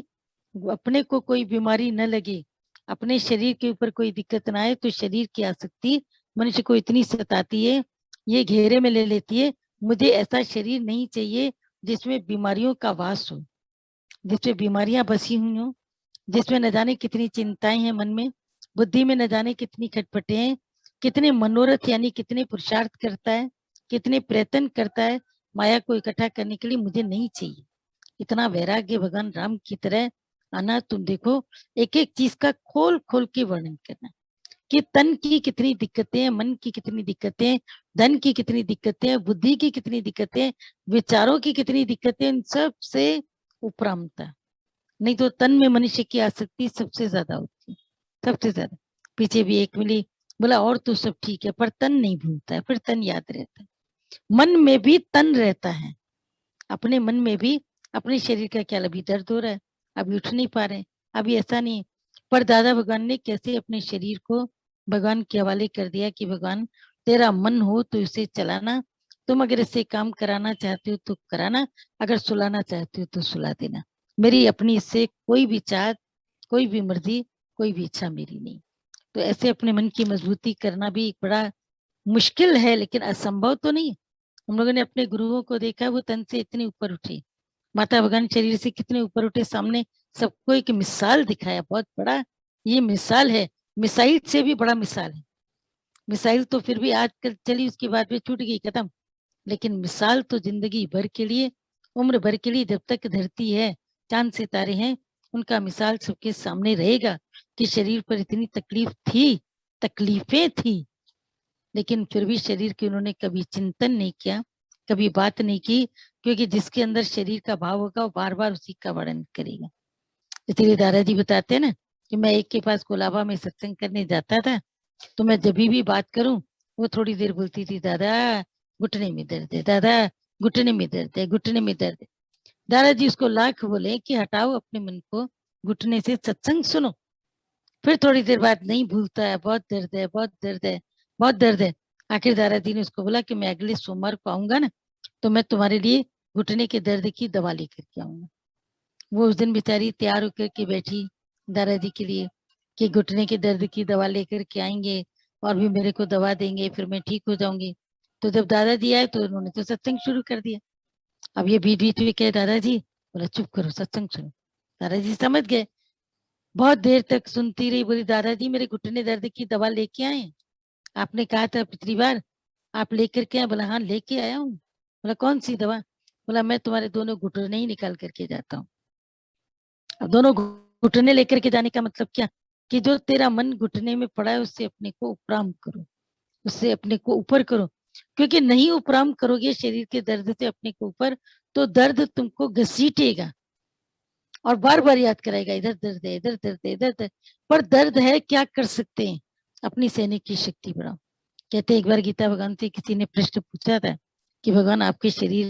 अपने को कोई बीमारी न लगे, अपने शरीर के ऊपर कोई दिक्कत ना आए, तो शरीर की आसक्ति मनुष्य को इतनी सताती है, ये घेरे में ले लेती है। मुझे ऐसा शरीर नहीं चाहिए जिसमें बीमारियों का वास हो, जिसमें बीमारियां बसी हुई हो, जिसमें न जाने कितनी चिंताएं हैं मन में, बुद्धि में न जाने कितनी खटपटे हैं, कितने मनोरथ यानी कितने पुरुषार्थ करता है, कितने प्रयत्न करता है माया को इकट्ठा करने के लिए। मुझे नहीं चाहिए। इतना वैराग्य भगवान राम की तरह आना। तुम देखो एक एक चीज का खोल खोल के वर्णन करना, कि तन की कितनी दिक्कतें हैं, मन की कितनी दिक्कतें, धन की कितनी दिक्कतें, बुद्धि की कितनी दिक्कतें, विचारों की कितनी दिक्कतें, इन सब से उपरामता। नहीं तो तन में मनुष्य की आसक्ति सबसे ज्यादा होती है, सबसे ज्यादा। पीछे भी एक मिली, बोला और तो सब ठीक है, पर तन नहीं भूलता है, फिर तन याद रहता है। मन में भी तन रहता है, अपने मन में भी अपने शरीर का क्या, अभी दर्द हो रहा है, अभी उठ नहीं पा रहे, अभी ऐसा नहीं। पर दादा भगवान ने कैसे अपने शरीर को भगवान के हवाले कर दिया, कि भगवान तेरा मन हो तो इसे चलाना, तुम अगर इससे काम कराना चाहते हो तो कराना, अगर सुलाना चाहते हो तो सुला देना। मेरी अपनी इससे कोई भी चाहत, कोई भी मर्जी, कोई भी इच्छा मेरी नहीं। तो ऐसे अपने मन की मजबूती करना भी एक बड़ा मुश्किल है, लेकिन असंभव तो नहीं। हम लोगों ने अपने गुरुओं को देखा, वो तन से इतने ऊपर उठे, माता भगवान शरीर से कितने ऊपर उठे, सामने सबको एक मिसाल दिखाया, बहुत बड़ा ये मिसाल है, मिसाइल से भी बड़ा मिसाल है। मिसाइल तो फिर भी आज कल चली, उसके बाद में छूट गई, खत्म, लेकिन मिसाल तो जिंदगी भर के लिए, उम्र भर के लिए, जब तक धरती है, चांद सितारे हैं, उनका मिसाल सबके सामने रहेगा कि शरीर पर इतनी तकलीफ थी, तकलीफें थी, लेकिन फिर भी शरीर की उन्होंने कभी चिंतन नहीं किया, कभी बात नहीं की, क्योंकि जिसके अंदर शरीर का भाव होगा वो बार बार उसी का वर्णन करेगा। इसलिए दादाजी बताते हैं ना कि मैं एक के पास कोलाबा में सत्संग करने जाता था, तो मैं जब भी बात करूं, वो थोड़ी देर बोलती थी, दादा घुटने में दर्द है, दादा घुटने में दर्द है, घुटने में दर्द है। दादाजी उसको लाख बोले कि हटाओ अपने मन को घुटने से, सत्संग सुनो। फिर थोड़ी देर बाद नहीं भूलता है, बहुत दर्द है, बहुत दर्द है, बहुत दर्द है। आखिर दादाजी ने उसको बोला कि मैं अगले सोमवार को आऊंगा ना, तो मैं तुम्हारे लिए घुटने के दर्द की दवा लेकर के आऊंगा। वो उस दिन बेचारी तैयार होकर के बैठी दादाजी के लिए कि घुटने के दर्द की दवा लेकर के आएंगे और भी मेरे को दवा देंगे, फिर मैं ठीक हो जाऊंगी। तो जब दादाजी आए तो उन्होंने तो सत्संग शुरू कर दिया। अब ये बीच बीच में कहे दादाजी, बोला चुप करो, सत्संग सुनो। दादाजी समझ गए, बहुत देर तक सुनती रही, बोली दादाजी मेरे घुटने दर्द की दवा लेके आए, आपने कहा था पिछली बार आप लेकर के आए। बोला हाँ लेके आया हूँ। बोला कौन सी दवा? बोला मैं तुम्हारे दोनों घुटने ही निकाल करके जाता हूँ। अब दोनों घुटने लेकर के जाने का मतलब क्या, कि जो तेरा मन घुटने में पड़ा है उससे अपने को उपराम करो, उससे अपने को ऊपर करो, क्योंकि नहीं उपराम करोगे शरीर के दर्द से अपने को ऊपर, तो दर्द तुमको घसीटेगा और बार बार याद कराएगा, इधर दर्द है, इधर दर्द है, इधर दर्द। पर दर्द है, क्या कर सकते हैं, अपनी सहने की शक्ति बढ़ाओ। कहते एक बार गीता भगवान से किसी ने प्रश्न पूछा था कि भगवान आपके शरीर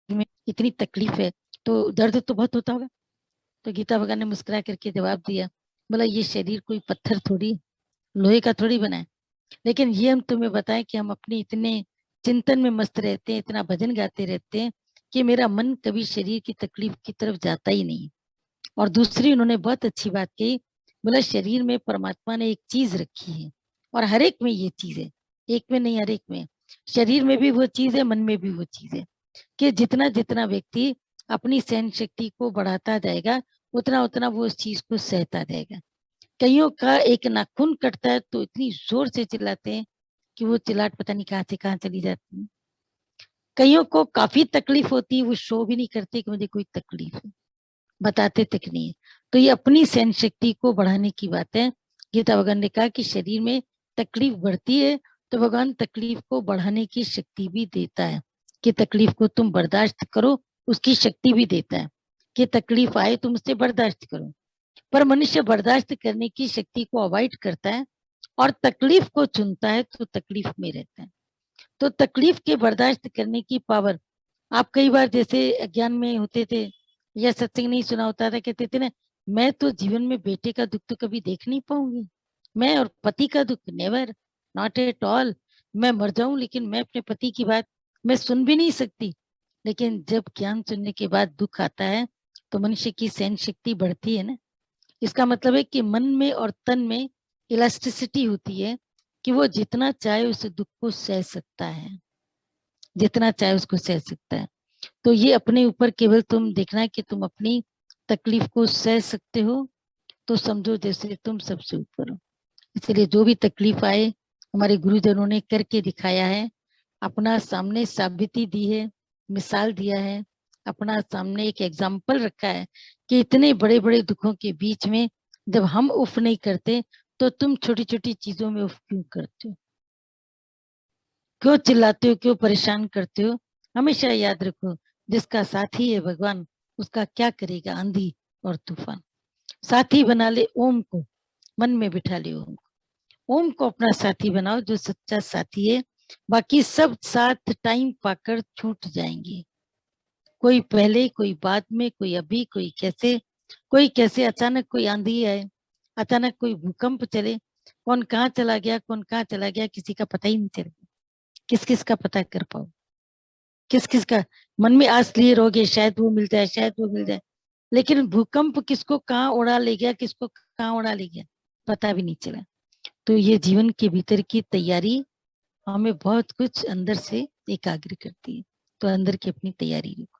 में इतनी तकलीफ है, तो दर्द तो बहुत होता होगा। तो गीता भगवान ने मुस्कुरा करके जवाब दिया, बोला ये शरीर कोई पत्थर थोड़ी, लोहे का थोड़ी बना है। लेकिन ये हम तुम्हें बताएं कि हम अपने इतने चिंतन में मस्त रहते हैं, इतना भजन गाते रहते हैं कि मेरा मन कभी शरीर की तकलीफ की तरफ जाता ही नहीं। और दूसरी उन्होंने बहुत अच्छी बात कही, बोला शरीर में परमात्मा ने एक चीज रखी है, और हर एक में ये चीज है, एक में नहीं हर एक में, शरीर में भी वो चीज है, मन में भी वो चीज है, कि जितना जितना व्यक्ति अपनी सहन शक्ति को बढ़ाता जाएगा, उतना उतना वो उस चीज को सहता जाएगा। कईयों का एक नाखून कटता है तो इतनी जोर से चिल्लाते हैं कि वो चिल्लाहट पता नहीं कहाँ से कहाँ चली जाती है। कईयों को काफी तकलीफ होती है, वो शो भी नहीं करते कि मुझे कोई तकलीफ है, बताते तक नहीं है। तो ये अपनी सहन शक्ति को बढ़ाने की बात है। गीता भगवान ने कहा कि शरीर में तकलीफ बढ़ती है तो भगवान तकलीफ को बढ़ाने की शक्ति भी देता है, कि तकलीफ को तुम बर्दाश्त करो, उसकी शक्ति भी देता है कि तकलीफ आए तुम उससे बर्दाश्त करो। पर मनुष्य बर्दाश्त करने की शक्ति को अवॉइड करता है और तकलीफ को चुनता है, तो तकलीफ में रहता है। तो तकलीफ के बर्दाश्त करने की पावर, आप कई बार जैसे अज्ञान में होते थे या सत्संग नहीं सुना होता था, कहते थे ना मैं तो जीवन में बेटे का दुख तो कभी देख नहीं पाऊंगी, मैं और पति का दुख नेवर, नॉट एट ऑल। मैं मर जाऊं लेकिन मैं अपने पति की बात मैं सुन भी नहीं सकती। लेकिन जब ज्ञान सुनने के बाद दुख आता है तो मनुष्य की सहन शक्ति बढ़ती है ना। इसका मतलब है कि मन में और तन में इलास्टिसिटी होती है, कि वो जितना चाहे उस दुख को सह सकता है, जितना चाहे उसको सह सकता है। तो ये अपने ऊपर केवल तुम देखना है कि तुम अपनी तकलीफ को सह सकते हो, तो समझो जैसे तुम सबसे ऊपर हो। इसलिए जो भी तकलीफ आए, हमारे गुरुजनों ने करके दिखाया है, अपना सामने साबिती दी है, मिसाल दिया है, अपना सामने एक एग्जाम्पल रखा है कि इतने बड़े बड़े दुखों के बीच में जब हम उफ नहीं करते, तो तुम छोटी छोटी चीजों में उफ क्यों करते हो, क्यों चिल्लाते हो, क्यों परेशान करते हो। हमेशा याद रखो, जिसका साथी है भगवान, उसका क्या करेगा आंधी और तूफान। साथी बना ले ओम को, मन में बिठा ले ओम को, ओम को अपना साथी बनाओ जो सच्चा साथी है। बाकी सब साथ टाइम पाकर छूट जाएंगे, कोई पहले कोई बाद में, कोई अभी कोई कैसे अचानक कोई आंधी आए, अचानक कोई भूकंप चले, कौन कहाँ चला गया, कौन कहाँ चला गया, किसी का पता ही नहीं चलेगा। किस किस का पता कर पाओ, किस किस का मन में आस लिए रहोगे शायद वो मिल जाए, शायद वो मिल जाए, लेकिन भूकंप किसको कहाँ उड़ा ले गया, किसको कहाँ उड़ा ले गया, पता भी नहीं चला। तो ये जीवन के भीतर की तैयारी हमें बहुत कुछ अंदर से एकाग्र करती है। तो अंदर की अपनी तैयारी रखो।